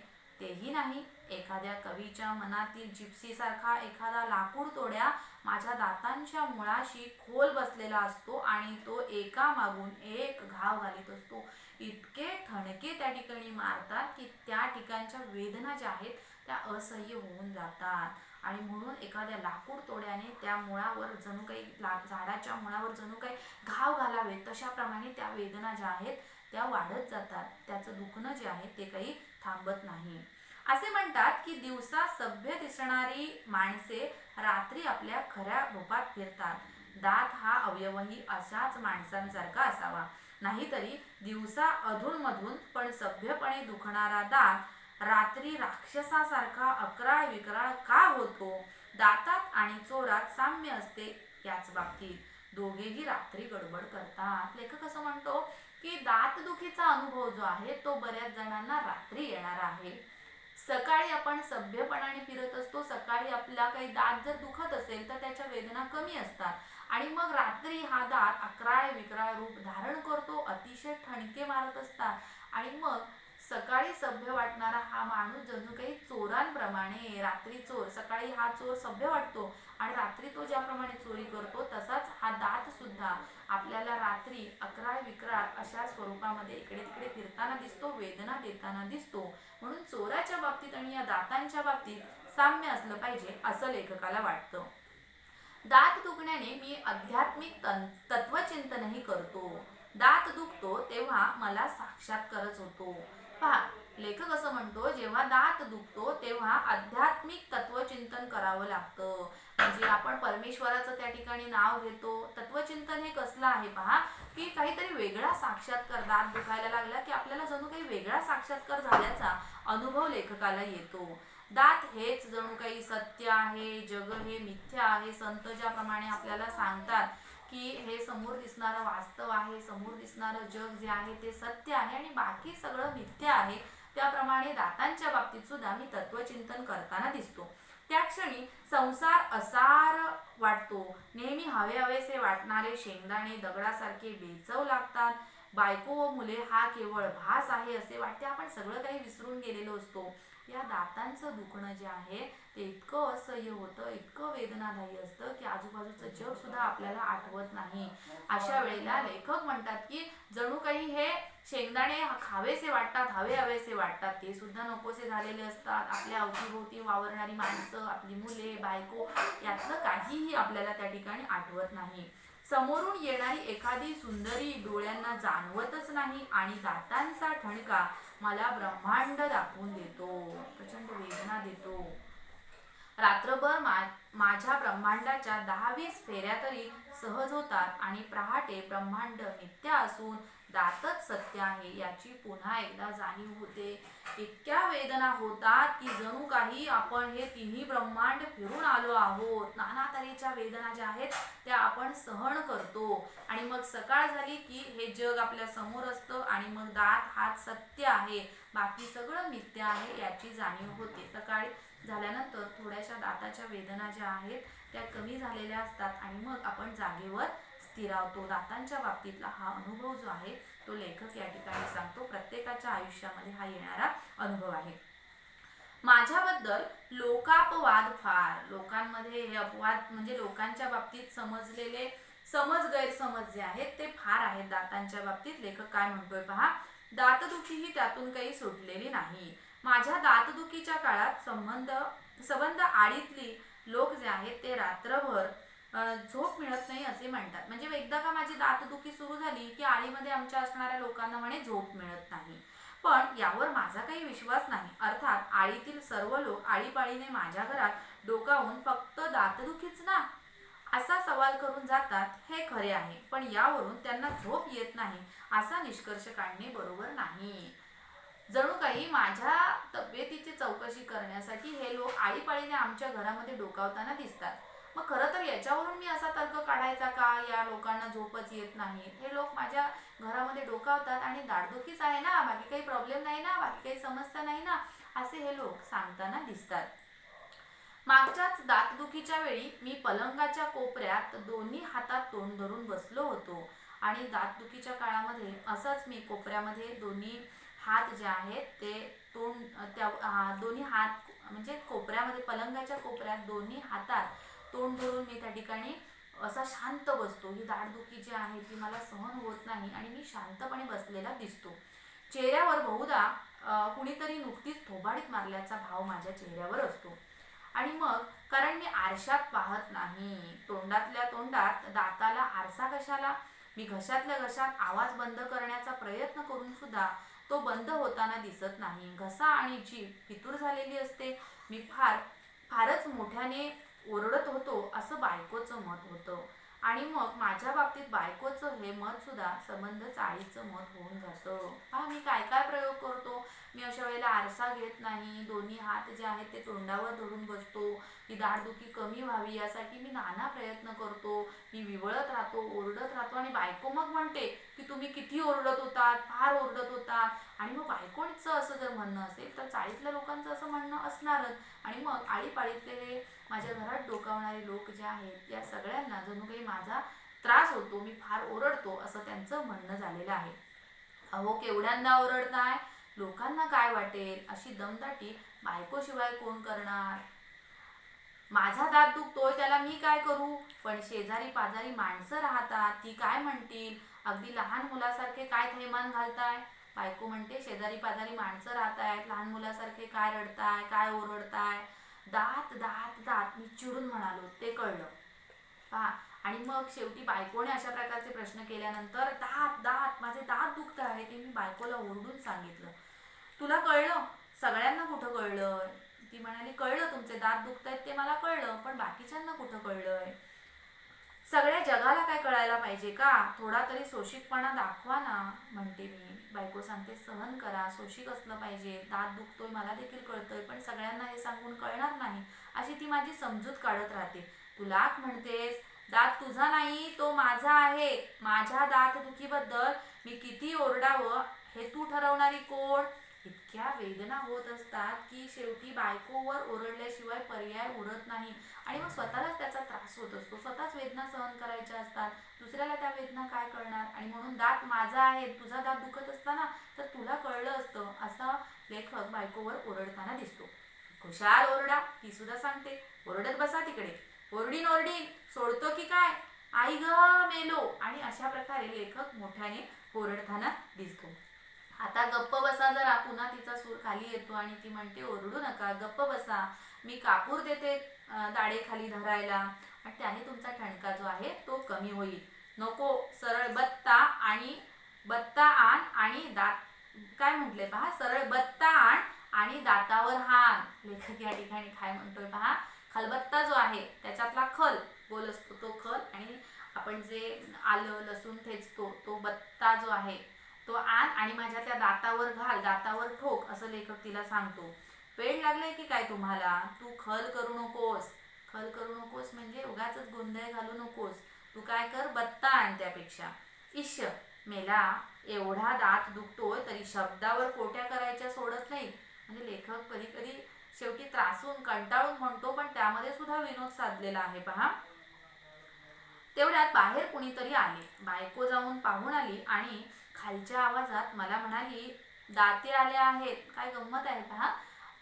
तेही नाही. एखाद्या कवीच्या मनातील जिप्सीसारखा एखादा लाकूड तोड्या माझ्या दातांच्या मुळाशी खोल बसलेला असतो आणि तो एकामागून एक घाव घालीत असतो. इतके ठणके त्या ठिकाणी मारतात की त्या ठिकाणच्या वेदना ज्या आहेत त्या असह्य होऊन जातात. आणि म्हणून एखाद्या लाकूड तोड्याने त्या मुळावर जणू काही झाडाच्या मुळावर जणू काही घाव घालावे तशाप्रमाणे त्या वेदना ज्या आहेत त्या वाढत जातात. त्याचं दुखणं जे आहे ते काही थांबत नाही. असे म्हणतात की दिवसा सभ्य दिसणारी माणसे रात्री आपल्या खऱ्या रूपात फिरतात. दात हा अवयवही अशाच माणसांसारखा असावा. नाहीतरी दिवसा अधूनमधून पण सभ्यपणे दुखणारा दात रात्री राक्षसासारखा अकराळ विकराळ का होतो. दातात आणि चोरात साम्य असते याच बाबतीत. दोघेही रात्री गडबड करतात. लेखक असं म्हणतो की दातदुखीचा अनुभव जो आहे तो बऱ्याच जणांना रात्री येणारा आहे. सकाळी आपण सभ्यपणाने फिरत असतो. सकाळी आपला काही दात जर दुखत असेल तर त्याच्या वेदना कमी असतात आणि मग रात्री हा दात अकराळ विकराळ रूप धारण करतो. अतिशय ठणके मारत असतात आणि मग सकाळी सभ्य वाटणारा हा माणूस जणू काही चोरांप्रमाणे, रात्री चोर, सकाळी हा चोर सभ्य वाटतो आणि रात्री तो ज्याप्रमाणे चोरी करतो तसाच हा दात सुद्धा आपल्याला रात्री अकराळ विकराळ अशा स्वरूपामध्ये इकडे तिकडे फिरताना दिसतो, वेदना देताना दिसतो. म्हणून चोराच्या बाबतीत आणि या दातांच्या बाबतीत साम्य असलं पाहिजे असं लेखकाला वाटतं. दात दुखण्याने मी आध्यात्मिक तत्वचिंतनही करतो. दात दुखतो तेव्हा मला साक्षात्कारच होतो. पहा, लेखक असं म्हणतो जेव्हा दात दुखतो तेव्हा आध्यात्मिक तत्वचिंतन करावं लागतं. म्हणजे आपण परमेश्वराचं त्या ठिकाणी नाव घेतो. तत्वचिंतन हे कसलं आहे पहा, की काहीतरी वेगळा साक्षात्कार, दात दुखायला लागला की आपल्याला जणू काही वेगळा साक्षात्कार झाल्याचा अनुभव लेखकाला येतो. दात हेच जणू काही सत्य आहे, जग हे मिथ्या आहे. संत ज्याप्रमाणे आपल्याला सांगतात की हे समोर दिसणारं वास्तव आहे, समोर दिसणारं जग जे आहे ते सत्य आहे आणि बाकी सगळं मिथ्या आहे, त्याप्रमाणे दातांच्या बाबतीत सुद्धा मी तत्वचिंतन करताना दिसतो. त्या क्षणी संसार असार वाटतो. नेहमी हवे हवेसे वाटणारे शेंगदाणे दगडासारखे बेचव लागतात. बायको व मुले हा केवळ भास आहे असे वाटते. आपण सगळं काही विसरून गेलेलो असतो. या दातांचं दुखणं जे आहे ते इतकं असह्य होतं, इतकं वेदनादायी असतं की आजूबाजूचं जग सुद्धा आपल्याला आठवत नाही. अशा वेळेला लेखक म्हणतात की जणू काही हे शेंगदाणे खावेसे वाटतात, हवे हवेसे वाटतात, ते सुद्धा नकोसे झालेले असतात. आपल्या अवतीभोवती वावरणारी माणसं, आपली मुले, बायको, यातलं काहीही आपल्याला त्या ठिकाणी आठवत नाही. समोरून येणारी एखादी सुंदरी डोळ्यांना जाणवतच नाही आणि दातांचा ठणका मला ब्रह्मांड दाखवून देतो, प्रचंड वेदना देतो. रात्रभर माझ्या ब्रह्मांडाच्या 10-20 फेऱ्या तरी सहज होतात आणि पहाटे ब्रह्मांड मिथ्या असून दातच सत्य आहे याची पुन्हा एकदा जाणीव होते. इतक्या वेदना होतात की जणू काही आपण हे तिन्ही ब्रह्मांड फिरून आलो आहोत. नाना तऱ्हेच्या वेदना ज्या आहेत त्या आपण सहन करतो आणि मग सकाळ झाली की हे जग आपल्या समोर असतं आणि मग दात हात सत्य आहे, बाकी सगळं मिथ्या आहे याची जाणीव होते. सकाळी झाल्यानंतर थोड्याशा दाताच्या वेदना ज्या आहेत त्या कमी झालेल्या असतात आणि मग आपण जागेवर स्थिरावतो. दातांच्या बाबतीतला हा अनुभव जो आहे तो लेखक या ठिकाणी सांगतो. प्रत्येकाच्या आयुष्यामध्ये हा येणारा अनुभव आहे. माझ्याबद्दल लोकापवाद फार, लोकांमध्ये हे अपवाद म्हणजे लोकांच्या बाबतीत समजलेले गैरसमज जे आहेत ते फार आहेत दातांच्या बाबतीत. लेखक काय म्हणतोय पहा. दातदुखी ही त्यातून काही सुटलेली नाही. माझ्या दातदुखीच्या काळात संबंध आडीतली लोक जे आहेत ते रात्रभर झोप मिळत नाही असे म्हणतात. म्हणजे एकदा का माझी दातदुखी सुरू झाली की आळीमध्ये आमच्या असणाऱ्या लोकांना म्हणे झोप मिळत नाही. पण यावर माझा काही विश्वास नाही. अर्थात आळीतील सर्व लोक आळीपाळीने माझ्या घरात डोकावून फक्त दातदुखीच ना असा सवाल करून जातात हे खरे आहे, पण यावरून त्यांना झोप येत नाही असा निष्कर्ष काढणे बरोबर नाही. जणू काही माझ्या तब्येतीची चौकशी करण्यासाठी हे लोक आळीपाळीने आमच्या घरामध्ये डोकावताना दिसतात. मग खरं तर याच्यावरून मी असा तर्क काढायचा का या लोकांना झोपच येत नाही. हे लोक माझ्या घरामध्ये डोकावतात आणि दाढदुखीच आहे ना, बाकी काही प्रॉब्लेम नाही ना, बाकी काही समस्या नाही ना, असे हे लोक सांगताना दिसतात. मागच्याच दातदुखीच्या वेळी मी पलंगाच्या कोपऱ्यात दोन्ही हातात तोंड धरून बसलो होतो आणि दातदुखीच्या काळामध्ये असंच मी कोपऱ्यामध्ये दोन्ही हात जे आहेत ते दोन्ही हात म्हणजे कोपऱ्यामध्ये पलंगाच्या कोपऱ्यात दोन्ही हातात तोंड धरून मी त्या ठिकाणी असा शांत बसतो. ही दाढदुखी जी आहे ती मला सहन होत नाही आणि मी शांतपणे बसलेला दिसतो. चेहऱ्यावर बहुधा कुणीतरी नुकतीच थोबाडीत मारल्याचा भाव माझ्या चेहऱ्यावर असतो. आणि मग कारण मी आरशात पाहत नाही. तोंडातल्या तोंडात दाताला आरसा कशाला. मी घशातल्या घशात आवाज बंद करण्याचा प्रयत्न करून सुद्धा तो बंद होताना दिसत नाही. घसा आणि जीभ फितूर झालेली असते. मी फारच मोठ्याने ओरडत होतो असं बायकोचं मत होतं आणि मग माझ्या बाबतीत बायकोचं हे मत सुद्धा संबंध चाळीचं मत होऊन जातं. हा मी काय काय प्रयोग करतो. मी अशा वेळेला आरसा घेत नाही. दोन्ही हात जे आहेत ते तोंडावर धरून बसतो. ही दाढदुखी कमी व्हावी यासाठी मी नाना प्रयत्न करतो. मी विवळत राहतो, ओरडत राहतो आणि बायको मग म्हणते की तुम्ही किती ओरडत होतात, फार ओरडत होतात. आणि मग बायकोचं असं जर म्हणणं असेल तर चाळीतल्या लोकांचं असं म्हणणं असणारच. आणि मग आळीपाळीतले हे माझ्या घरात डोकावणारे लोक जे आहेत या सगळ्यांना जणू काही माझा त्रास होतो, मी फार ओरडतो असं त्यांचं म्हणणं झालेलं आहे. अहो केवढ्यांदा ओरडताय, लोकांना काय वाटेल अशी दमदाटी बायकोशिवाय कोण करणार. माझा दात दुखतोय त्याला मी काय करू, पण शेजारी पाजारी माणसं राहतात ती काय म्हणतील. अगदी लहान मुलासारखे काय थैमान घालताय. बायको म्हणते शेजारी पाजारी माणसं राहतायत, लहान मुलासारखे काय रडताय, काय ओरडताय. दात दात दात मी चिडून म्हणालो ते कळलं पहा. आणि मग शेवटी बायकोने अशा प्रकारचे प्रश्न केल्यानंतर दात दात माझे दात दुखत आहे ते मी बायकोला ओरडून सांगितलं. तुला कळलं, सगळ्यांना कुठं कळलं. ती म्हणाली कळलं, तुमचे दात दुखत आहेत ते मला कळलं, पण बाकीच्यांना कुठं कळलंय. सगळ्या जगाला काय कळायला पाहिजे का, थोडा तरी सोशिकपणा दाखवा ना, म्हणते मी. बायको सांगते सहन करा, सोशिक असलं पाहिजे. दात दुखतोय मला देखील कळतोय, पण सगळ्यांना हे सांगून कळणार नाही अशी ती माझी समजूत काढत राहते. तुला म्हणतेस दात तुझा नाही तो माझा आहे. माझ्या दातदुखीबद्दल मी किती ओरडावं हे तू ठरवणारी कोण. इतक्या वेदना होत असतात की शेवटी बायकोवर ओरडल्याशिवाय पर्याय उरत नाही आणि मग स्वतःलाच त्याचा त्रास होत असतो. स्वतःच वेदना सहन करायच्या असतात, दुसऱ्याला त्या वेदना काय कळणार. आणि म्हणून दात माझा आहे, तुझा दात दुखत असताना तर तुला कळलं असतं असा लेखक बायकोवर ओरडताना दिसतो. खुशाल ओरडा, ती सुद्धा सांगते ओरडत बसा तिकडे, ओरडीन ओरडीन सोडतो की काय, आई ग मेलो. आणि अशा प्रकारे लेखक मोठ्याने ओरडताना दिसतो. आता गप्प बसा जरा, पुन्हा तिचा सूर खाली येतो आणि ती म्हणते ओरडू नका, गप्प बसा, मी कापूर देते दाढे खाली धरायला आणि त्याने तुमचा ठणका जो आहे तो कमी होईल. नको, सरळ बत्ता आण आणि दात काय म्हटले पहा, सरळ बत्ता आण आणि दातावर हाण. लेखक या ठिकाणी काय म्हणतोय पहा, खलबत्ता जो आहे त्याच्यातला खल गोल असतो तो खल, आणि आपण जे आलं लसूण ठेचतो तो बत्ता जो आहे तो आण आणि माझ्या त्या दातावर घाल, दातावर ठोक, असं लेखक तिला सांगतो. वेळ लागले की काय तुम्हाला, तू खल करू नकोस. खल करू नकोस म्हणजे उगाच गोंधळ घालू नकोस, तू काय कर, बत्ता आण त्यापेक्षा. इश, मेला एवढा दात दुखतोय तरी शब्दावर कोट्या करायच्या सोडत नाही. म्हणजे लेखक कधी कधी शेवटी त्रासून कंटाळून म्हणतो, पण त्यामध्ये सुद्धा विनोद साधलेला आहे पहा. तेवढ्यात बाहेर कुणीतरी आले. बायको जाऊन पाहून आली आणि खालच्या आवाजात मला म्हणाली, दाते आले आहेत. काय गंमत आहे पहा,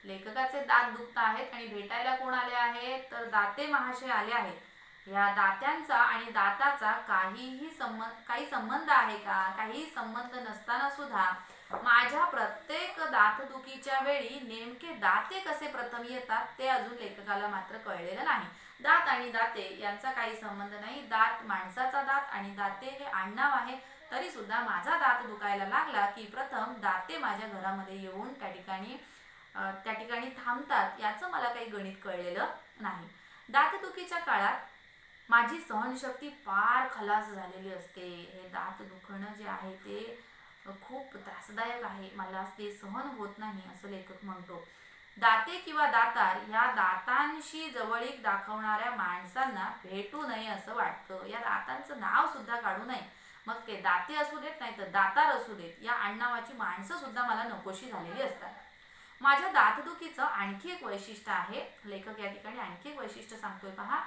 लेखकाचे दात दुखत आहेत आणि भेटायला कोण आले आहेत, तर दाते महाशय आले आहेत. या दात्यांचा आणि दाताचा काही संबंध आहे का? काही संबंध नसताना सुद्धा माझ्या प्रत्येक दातदुखीच्या वेळी नेमके दाते कसे प्रथम येतात ते अजून लेखकाला मात्र कळलेलं नाही. दात आणि दाते यांचा काही संबंध नाही. दात माणसाचा दात आणि दाते हे आडनाव आहे. तरी सुद्धा माझा दात दुखायला लागला की प्रथम दाते माझ्या घरामध्ये येऊन त्या ठिकाणी थांबतात. याचं मला काही गणित कळलेलं नाही. दातदुखीच्या काळात माझी सहनशक्ती फार खलास झालेली असते. हे दात दुखणं जे आहे ते खूप त्रासदायक आहे, मला ते सहन होत नाही, असं लेखक म्हणतो. दाते किंवा दातार या दातांशी जवळीक दाखवणाऱ्या माणसांना भेटू नये असं वाटतं. या दातांचं नाव सुद्धा काढू नये. मग ते दाते असू देत नाही तर दातार असू देत, या आडनावाची माणसं सुद्धा मला नकोशी झालेली असतात. माझ्या दातदुखीचं आणखी एक वैशिष्ट्य आहे. लेखक या ठिकाणी आणखी एक वैशिष्ट्य सांगतोय पहा.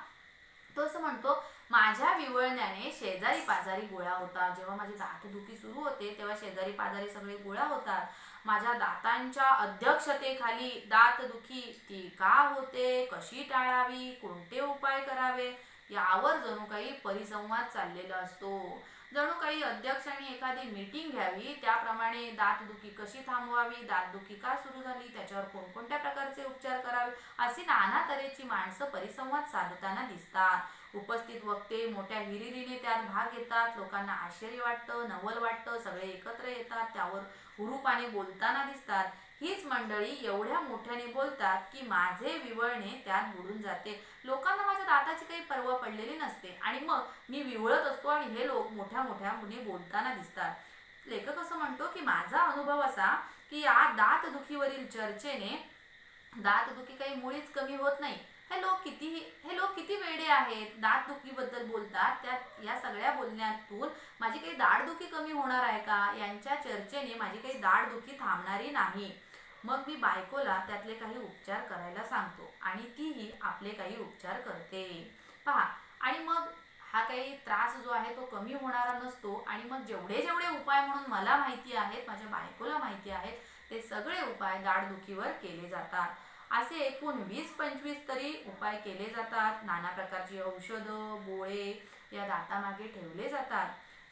तो असं म्हणतो, माझ्या विवळण्याने शेजारी पाजारी गोळा होतात. जेव्हा माझी दातदुखी सुरू होते तेव्हा शेजारी पाजारी सगळे गोळा होतात. माझ्या दातांच्या अध्यक्षतेखाली दातदुखी ती का होते, कशी टाळावी, कोणते उपाय करावे, यावर जणू काही परिसंवाद चाललेला असतो. जणू काही अध्यक्षांनी एखादी मीटिंग घ्यावी, त्याप्रमाणे दातदुखी कशी थांबवावी, दातदुखी का सुरू झाली, त्याच्यावर कोणकोणत्या प्रकारचे उपचार करावे, अशी नाना तऱ्हेची माणसं परिसंवाद साधताना दिसतात. उपस्थित वक्ते मोठ्या हिरिरीने त्यात भाग घेतात. लोकांना आश्चर्य वाटतं, नवल वाटतं, सगळे एकत्र येतात, त्यावर हुरूपाने बोलताना दिसतात. हीच मंडळी एवढ्या मोठ्याने बोलतात की माझे विवळणे त्यात बुडून जाते. लोकांना माझ्या दाताची काही पर्वा पडलेली नसते आणि मग मी विवळत असतो आणि हे लोक मोठ्या मोठ्याने बोलताना दिसतात. लेखक असं म्हणतो की माझा अनुभव असा की या दातदुखीवरील चर्चेने दातदुखी काही मुळीच कमी होत नाही. हे लोक किती वेडे आहेत, दातदुखीबद्दल बोलतात, त्यात या सगळ्या बोलण्यातून माझी काही दाढदुखी कमी होणार आहे का? यांच्या चर्चेने माझी काही दाढदुखी थांबणारी नाही. मग मी बायकोला त्यातले काही उपचार करायला सांगतो आणि तीही आपले काही उपचार करते पहा. आणि मग हा काही त्रास जो आहे तो कमी होणारा नसतो. आणि मग जेवढे जेवढे उपाय म्हणून मला माहिती आहेत, माझ्या बायकोला माहिती आहेत, ते सगळे उपाय दाढदुखीवर केले जातात. असे एकूण 20-25 तरी उपाय केले जातात. नाना प्रकारची औषधं गोळे या दातामागे ठेवले जातात.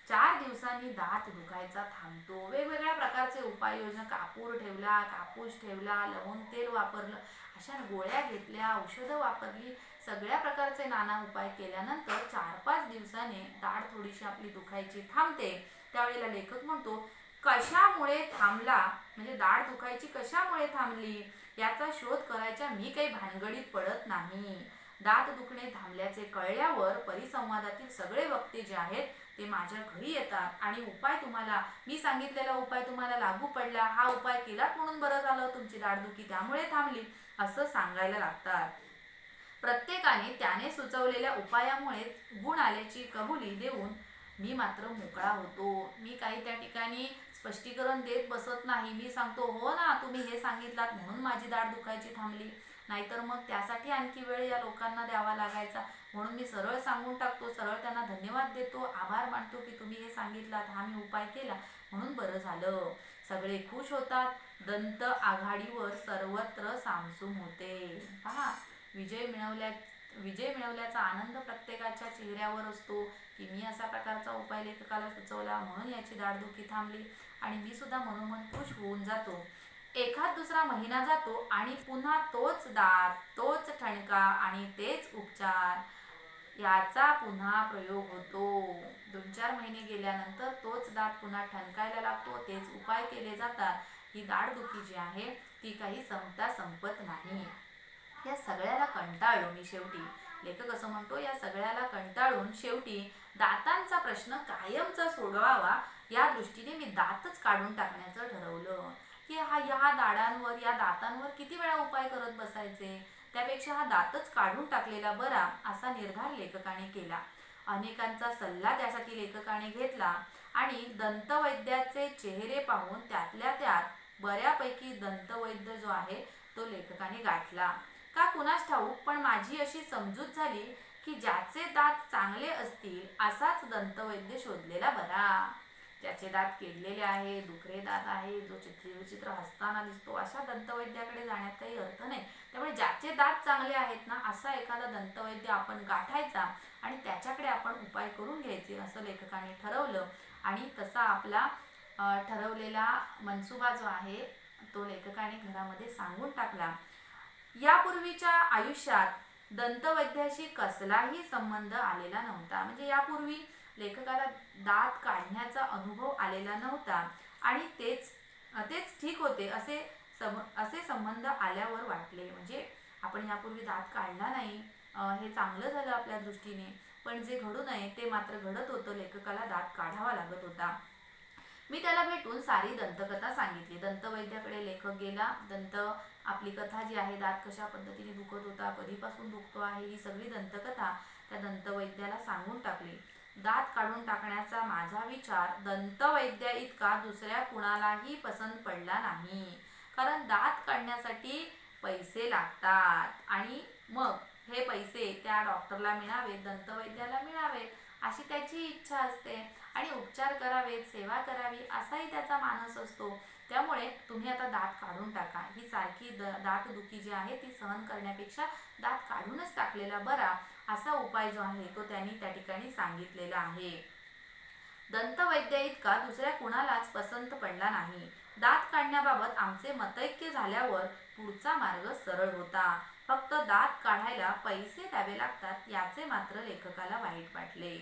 4 दिवसांनी दात दुखायचा थांबतो. वेगवेगळ्या प्रकारचे उपाययोजना, कापूर ठेवला, कापूस ठेवला, लवंग तेल वापरलं, अशा गोळ्या घेतल्या, औषधं वापरली, सगळ्या प्रकारचे नाना उपाय केल्यानंतर 4-5 दिवसाने दाढ थोडीशी आपली दुखायची थांबते. त्यावेळेला लेखक म्हणतो, कशामुळे थांबला, म्हणजे दाढ दुखायची कशामुळे थांबली याचा शोध करायच्या मी काही भानगडीत पडत नाही. दात दुखणे थांबल्याचे कळल्यावर परिसंवादातील सगळे वक्ते जे आहेत ते माझ्या घरी येतात आणि मी सांगितलेला उपाय तुम्हाला लागू पडला, हा उपाय केलात म्हणून बरं झालं, तुमची दाढदुखी त्यामुळे थांबली, असं सांगायला लागतात. प्रत्येकाने त्याने सुचवलेल्या उपायामुळे गुण आल्याची कबुली देऊन मी मात्र मोकळा होतो. मी काही त्या ठिकाणी स्पष्टीकरण देत बसत नाही. मी सांगतो, हो ना, तुम्ही हे सांगितलात म्हणून माझी दाढ दुखायची थांबली, नाहीतर मग त्यासाठी आणखी वेळ या लोकांना द्यावा लागायचा. म्हणून मी सरळ सांगून टाकतो, सरळ त्यांना धन्यवाद देतो, आभार मानतो की तुम्ही हे सांगितलात, हा मी उपाय केला म्हणून बरं झालं. सगळे खुश होतात. दंत आघाडीवर सर्वत्र सामसूम होते पहा. विजय मिळवल्याचा आनंद प्रत्येकाच्या चेहऱ्यावर असतो की मी असा प्रकारचा उपाय लेखकाला सुचवला म्हणून याची दाढदुखी थांबली आणि मी सुद्धा मनोमन खुश होऊन जातो. एखाद दुसरा महिना जातो आणि पुन्हा तोच दात, तोच ठणका आणि तेच उपचार याचा पुन्हा प्रयोग होतो. 2-4 महिने गेल्यानंतर तोच दात पुन्हा ठणकायला लागतो, तेच उपाय केले जातात. ही दाढदुखी जी आहे ती काही संपत नाही. या सगळ्याला कंटाळलो मी शेवटी, लेखक असं म्हणतो, या सगळ्याला कंटाळून शेवटी दातांचा प्रश्न कायमचा सोडवावा या दृष्टीने मी दातच काढून टाकण्याचं ठरवलं. की या दातांवर किती वेळा उपाय करत बसायचे, त्यापेक्षा हा दातच काढून टाकलेला बरा असा निर्धार लेखकाने केला. अनेकांचा सल्ला त्यासाठी लेखकाने घेतला आणि दंतवैद्याचे चेहरे पाहून त्यातल्या त्यात बऱ्यापैकी दंतवैद्य जो आहे तो लेखकाने गाठला. का कुणास ठाऊक, पण माझी अशी समजूत झाली की ज्याचे दात चांगले असतील असाच दंतवैद्य शोधलेला बरा. ज्याचे दात किडलेले आहे, दुखरे दात आहे, जो चित्रविचित्र हसताना दिसतो, अशा दंतवैद्याकडे जाण्यात काही अर्थ नाही. त्यामुळे ज्याचे दात चांगले आहेत ना असा एखादा दंतवैद्य आपण गाठायचा आणि त्याच्याकडे आपण उपाय करून घ्यायचे असं लेखकाने ठरवलं. आणि तसा आपला ठरवलेला मनसुबा जो आहे तो लेखकाने घरामध्ये सांगून टाकला. यापूर्वीच्या आयुष्यात दंतवैद्याशी कसलाही संबंध आलेला नव्हता. म्हणजे यापूर्वी लेखकाला दात काढण्याचा अनुभव आलेला नव्हता आणि तेच ठीक होते असे संबंध आल्यावर वाटले. म्हणजे आपण यापूर्वी दात काढला नाही, हे चांगलं झालं आपल्या दृष्टीने, पण जे घडू नये ते मात्र घडत होतं. लेखकाला दात काढावा लागत होता. मी त्याला भेटून सारी दंतकथा सांगितली. दंतवैद्याकडे लेखक गेला. आपली कथा जी आहे, दात कशा पद्धतीने दुखत होता, कधीपासून दुखतो आहे, ही सगळी दंतकथा त्या दंतवैद्याला सांगून टाकली. दात काढून टाकण्याचा माझा विचार दंतवैद्या इतका दुसऱ्या कुणालाही पसंत पडला नाही. कारण दात काढण्यासाठी पैसे लागतात आणि मग हे पैसे त्या डॉक्टरला मिळावेत, दंतवैद्याला मिळावेत अशी त्याची इच्छा असते आणि उपचार करावेत, सेवा करावी असाही त्याचा मानस असतो. त्यामुळे तुम्ही आता दात काढून टाका. ही सारखी दातदुखी जी आहे ती सहन करण्यापेक्षा दात काढूनच टाकलेला बरा असा उपाय जो आहे तो त्यांनी त्या ठिकाणी सांगितलेला आहे. दंतवैद्य इतका दुसऱ्या कुणालाच पसंत पडला नाही. दात काढण्याबाबत आमचे मतैक्य झाल्यावर पुढचा मार्ग सरळ होता. फक्त दात काढायला पैसे द्यावे लागतात याचे मात्र लेखकाला वाईट वाटले.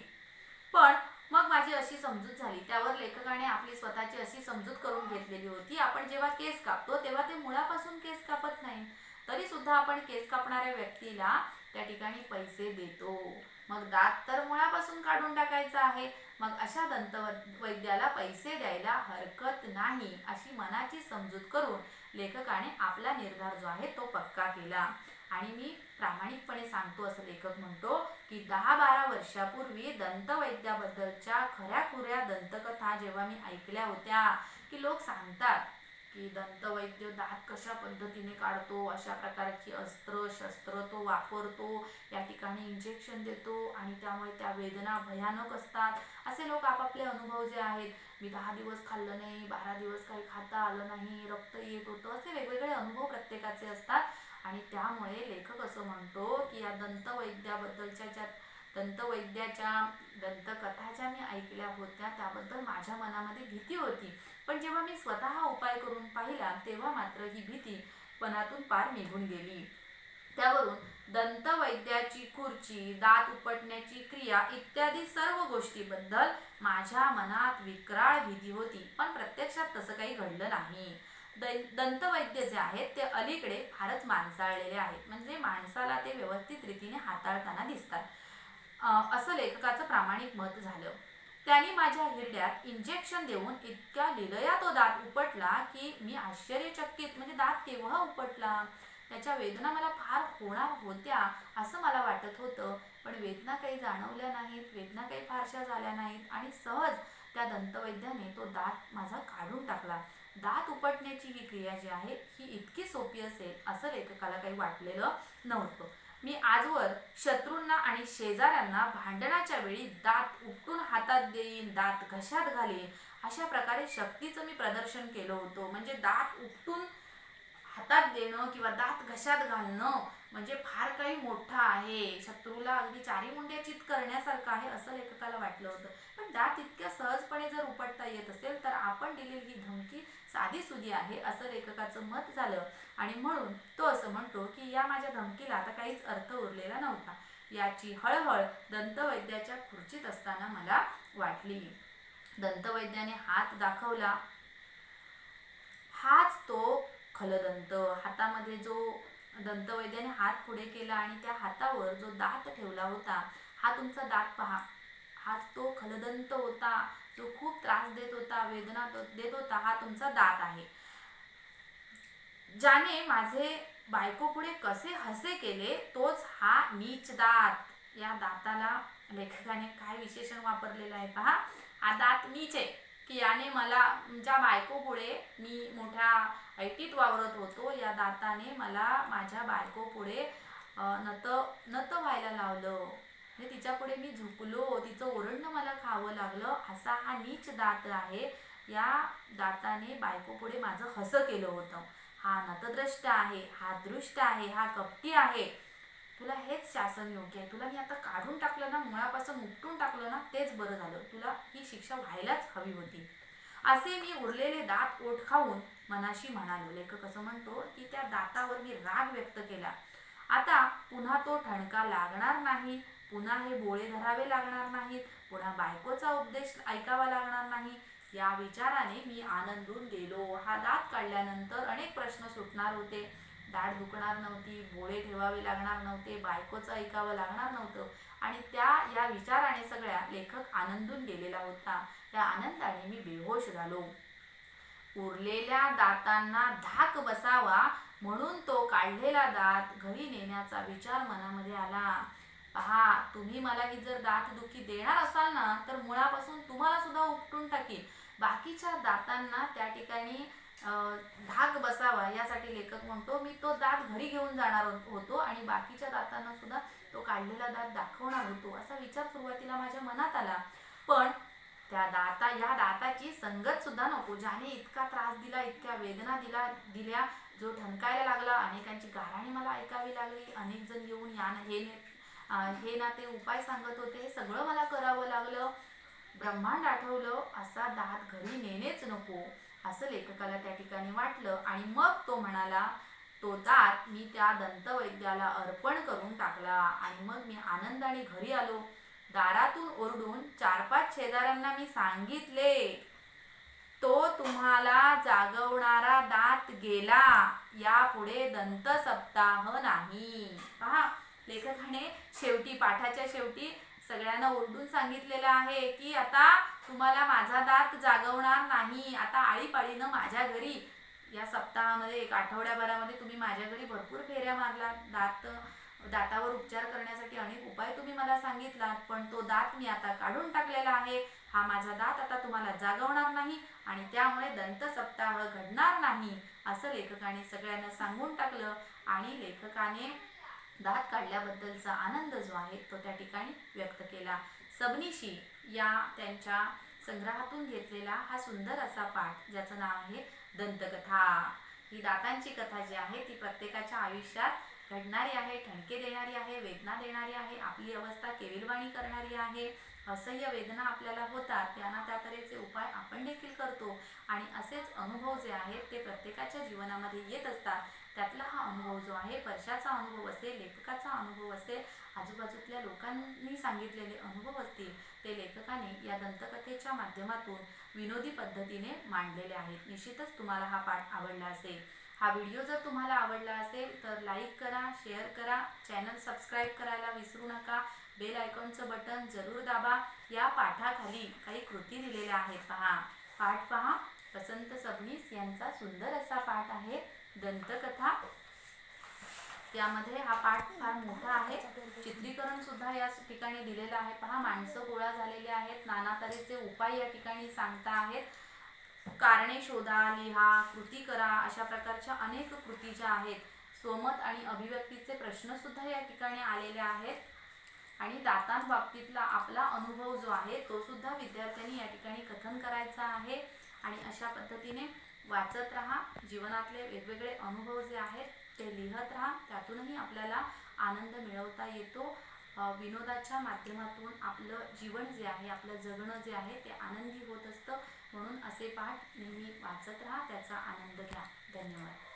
पण मग माझी अशी समजूत झाली. त्यावर लेखकाने आपली स्वतःची अशी समजूत करून घेतलेली होती, आपण जेव्हा केस कापतो तेव्हा ते मुळापासून केस कापत नाही, तरी सुद्धा आपण केस कापणाऱ्या व्यक्तीला त्या ठिकाणी पैसे देतो. मग दात तर मुळापासून काढून टाकायचा आहे, मग अशा दंतवैद्याला पैसे द्यायला हरकत नाही अशी मनाची समजूत करून लेखकाने आपला निर्धार जो आहे तो पक्का केला. आणि मी प्रामाणिकपणे सांगतो असं लेखक म्हणतो की 10-12 वर्षापूर्वी दंतवैद्याबद्दलच्या खऱ्याखुऱ्या दंतकथा जेव्हा मी ऐकल्या होत्या की लोक सांगतात की दंतवैद्य दात कशा पद्धतीने काढतो, अशा प्रकारची अस्त्र शस्त्र तो वापरतो, या ठिकाणी इंजेक्शन देतो आणि त्यामुळे त्या वेदना भयानक असतात, असे लोक आपापले अनुभव जे आहेत, मी 10 दिवस खाल्लं नाही, 12 दिवस काही खाता आलं नाही, रक्त येत होतं, असे वेगवेगळे अनुभव प्रत्येकाचे असतात. आणि त्यामुळे लेखक असं म्हणतो की या दंतवैद्याच्या दंतकथा ज्या मी ऐकल्या होत्या त्याबद्दल माझ्या मनामध्ये भीती होती, पण जेव्हा मी स्वतः उपाय करून पाहिला तेव्हा मात्र ही भीती मनातून पार निघून गेली. त्यावरून दंतवैद्याची खुर्ची, दात उपटण्याची क्रिया इत्यादी सर्व गोष्टीबद्दल माझ्या मनात विक्राळ भीती होती, पण प्रत्यक्षात तसं काही घडलं नाही. दंतवैद्य जे आहेत ते अलीकडे फारच माणसाळलेले आहेत, म्हणजे माणसाला ते व्यवस्थित रीतीने हाताळताना दिसतात असं लेखकाचं प्रामाणिक मत झालं. त्यांनी माझ्या हिरड्यात इंजेक्शन देऊन इतक्या लिलया तो दात उपटला की मी आश्चर्यचकित, म्हणजे दात केव्हा उपटला, त्याच्या वेदना मला फार होणार होत्या असं मला वाटत होतं, पण वेदना काही जाणवल्या नाहीत, वेदना काही फारशा झाल्या नाहीत आणि सहज त्या दंतवैद्याने तो दात माझा काढून टाकला. दात उपटण्याची ही क्रिया जी आहे ही इतकी सोपी असेल असं लेखकाला काही वाटलेलं नव्हतं. मी आजवर शत्रूंना आणि शेजाऱ्यांना भांडणाच्या वेळी दात उपटून हातात देईन, दात घशात घालीन, अशा प्रकारे शक्तीचं मी प्रदर्शन केलं होतं. म्हणजे दात उपटून हातात देणं किंवा दात घशात घालणं म्हणजे फार काही मोठं आहे, शत्रूला अगदी चारी मुंड्या चित करण्यासारखं आहे असं लेखकाला वाटलं होतं. पण दात इतक्या सहजपणे जर उपटता येत असेल तर आपण दिलेली ही धमकी साधी सुधी आहे असं लेखकाचं मत झालं. आणि म्हणून तो असं म्हणतो की या माझ्या धमकीला आता काहीच अर्थ उरलेला नव्हता, याची हळहळ दंतवैद्याच्या खुर्चीत असताना मला वाटली. दंतवैद्याने हात दाखवला, हाच तो खलदंत. हातामध्ये जो दंतवैद्याने हात पुढे केला आणि त्या हातावर जो दात ठेवला होता, हा तुमचा दात पहा. हा तो खलदंत होता, जो खूप त्रास देत होता, वेदना देत होता, हा तुमचा दात आहे. ज्याने माझे बायको पुढे कसे हसे केले, तोच हा नीच दात. या दाताला लेखकाने काय विशेषण वापरलेलं आहे पहा. हा दात नीच आहे की याने मला, ज्या बायको पुढे मी मोठ्या ऐटीत वावरत होतो, या दाताने मला माझ्या बायको पुढे नत व्हायला लावलं. तिच्या पुढे मी झुकलो, तिचं ओरडणं मला खावं लागलं. असा हा नीच दात आहे. या दाताने बायको पुढे माझं हसं केलं होतं. हा नतद्रष्ट आहे, हा दृष्ट आहे, हा कपटी आहे. तुला हेच शासन योग्य आहे. तुला मी आता काढून टाकलं ना, मुळापासून उपटून टाकलं ना, तेच बरं झालं. तुला ही शिक्षा व्हायलाच हवी होती. असे मी उरलेले दात ओठ खाऊन मनाशी म्हणालो. लेखक असं म्हणतो की त्या दातावर मी राग व्यक्त केला. आता पुन्हा तो ठणका लागणार नाही, पुन्हा हे बोळे धरावे लागणार नाहीत, पुन्हा बायकोचा उपदेश ऐकावा लागणार नाही. या विचाराने मी आनंदून गेलो. हा दात काढल्यानंतर अनेक प्रश्न सुटणार होते. दाढ दुखणार नव्हती, बोळे ठेवावे लागणार नव्हते, बायकोचं ऐकावं लागणार नव्हतं. आणि या विचाराने सगळ्या लेखक आनंदून गेलेला होता. त्या आनंदाने मी बेहोश झालो. उरलेल्या दातांना धाक बसावा म्हणून तो काढलेला दात घरी नेण्याचा विचार मनामध्ये आला. पहा, तुम्ही मला ही जर दातदुखी देणार असाल ना, तर मुळापासून तुम्हाला सुद्धा उपटून टाकीन. बाकीच्या दातांना त्या ठिकाणी धाक बसावा यासाठी लेखक म्हणतो मी तो दात घरी घेऊन जाणार होतो आणि बाकीच्या दातांना सुद्धा तो काढलेला दात दाखवणार होतो, असा विचार सुरुवातीला माझ्या मनात आला. पण या दाताची संगत सुद्धा नको, ज्याने इतका त्रास दिला, इतक्या वेदना दिल्या, जो ठणकायला लागला, अनेकांची गाऱ्हाणी मला ऐकावी लागली, अनेक जण येऊन हे ना ते उपाय सांगत होते, हे सगळं मला करावं लागलं. ब्रह्मांड आठवलं. असा दात घरी नेणेच नको असं लेखकाला त्या ठिकाणी वाटलं. आणि मग तो म्हणाला, तो दात मी त्या दंतवैद्याला अर्पण करून टाकला. आणि मग मी आनंदाने घरी आलो. दारातून ओरडून 4-5 शेजाऱ्यांना मी सांगितले, तो तुम्हाला जागवणारा दात गेला, यापुढे दंत सप्ताह नाही. पहा, लेखकाने शेवटी, पाठाच्या शेवटी सगळ्यांना ओरडून सांगितलेलं आहे की आता तुम्हाला माझा दात जागवणार नाही. आता आळीपाळीनं माझ्या घरी या सप्ताहामध्ये 1 आठवड्याभरामध्ये तुम्ही माझ्या घरी भरपूर फेऱ्या मारला, दातावर उपचार करण्यासाठी अनेक उपाय तुम्ही मला सांगितलात, पण तो दात मी आता काढून टाकलेला आहे. हा माझा दात आता तुम्हाला जागवणार नाही आणि त्यामुळे दंत सप्ताह घडणार नाही असं लेखकाने सगळ्यांना सांगून टाकलं. आणि लेखकाने दात काढल्याबद्दलचा आनंद जो आहे तो त्या ठिकाणी व्यक्त केला. सबनीशी या त्यांच्या संग्रहातून घेतलेला हा सुंदर असा पाठ, ज्याचं नाव आहे दंतकथा. ही दातांची कथा जी आहे ती प्रत्येकाच्या आयुष्यात घडणारी आहे, ठणके देणारी आहे, वेदना देणारी आहे, आपली अवस्था केविलवाणी करणारी आहे. असह्य वेदना आपल्याला होतात, त्यांना त्या तऱ्हेचे उपाय आपण देखील करतो आणि असेच अनुभव जे आहेत ते प्रत्येकाच्या जीवनामध्ये येत असतात. त्यातला हा अनुभव जो आहे, वर्षाचा अनुभव असेल, लेखकाचा अनुभव असेल, आजूबाजूतल्या लोकांनी सांगितलेले अनुभव असतील, ते लेखकाने या दंतकथेच्या माध्यमातून विनोदी पद्धतीने मांडलेले आहेत. निश्चितच तुम्हाला हा पाठ आवडला असेल. हा व्हिडिओ जर तुम्हाला आवडला असेल तर लाईक करा, शेअर करा, चॅनल सबस्क्राईब करायला विसरू नका, बेल आयकॉनचं बटन जरूर दाबा. या पाठाखाली काही कृती दिलेल्या आहेत पहा. पाठ पहा, वसंत सबनीस यांचा सुंदर असा पाठ आहे दंतकथा. त्यामध्ये हा पाठ फार मोठा आहे, चित्रीकरण सुद्धा या ठिकाणी दिलेलं आहे. पहा, माणसं गोळा झालेले आहेत, नाना तऱ्हेचे उपाय या ठिकाणी सांगता आहेत. कारणे शोधा, लिहा, कृती करा, अशा प्रकारच्या अनेक कृती ज्या आहेत. स्वमत आणि अभिव्यक्तीचे प्रश्न सुद्धा या ठिकाणी आलेले आहेत. आणि दातांबाबतीतला आपला अनुभव जो आहे तो सुद्धा विद्यार्थ्यांनी या ठिकाणी कथन करायचा आहे. आणि अशा पद्धतीने वाचत राहा. जीवनातले वेगवेगळे अनुभव जे आहेत ते लिहत राहा. त्यातूनही आपल्याला आनंद मिळवता येतो. विनोदाच्या माध्यमातून आपलं जीवन जे आहे, आपलं जगणं जे आहे ते आनंदी होत असतं. म्हणून असे पाठ नेहमी वाचत राहा, त्याचा आनंद घ्या. धन्यवाद.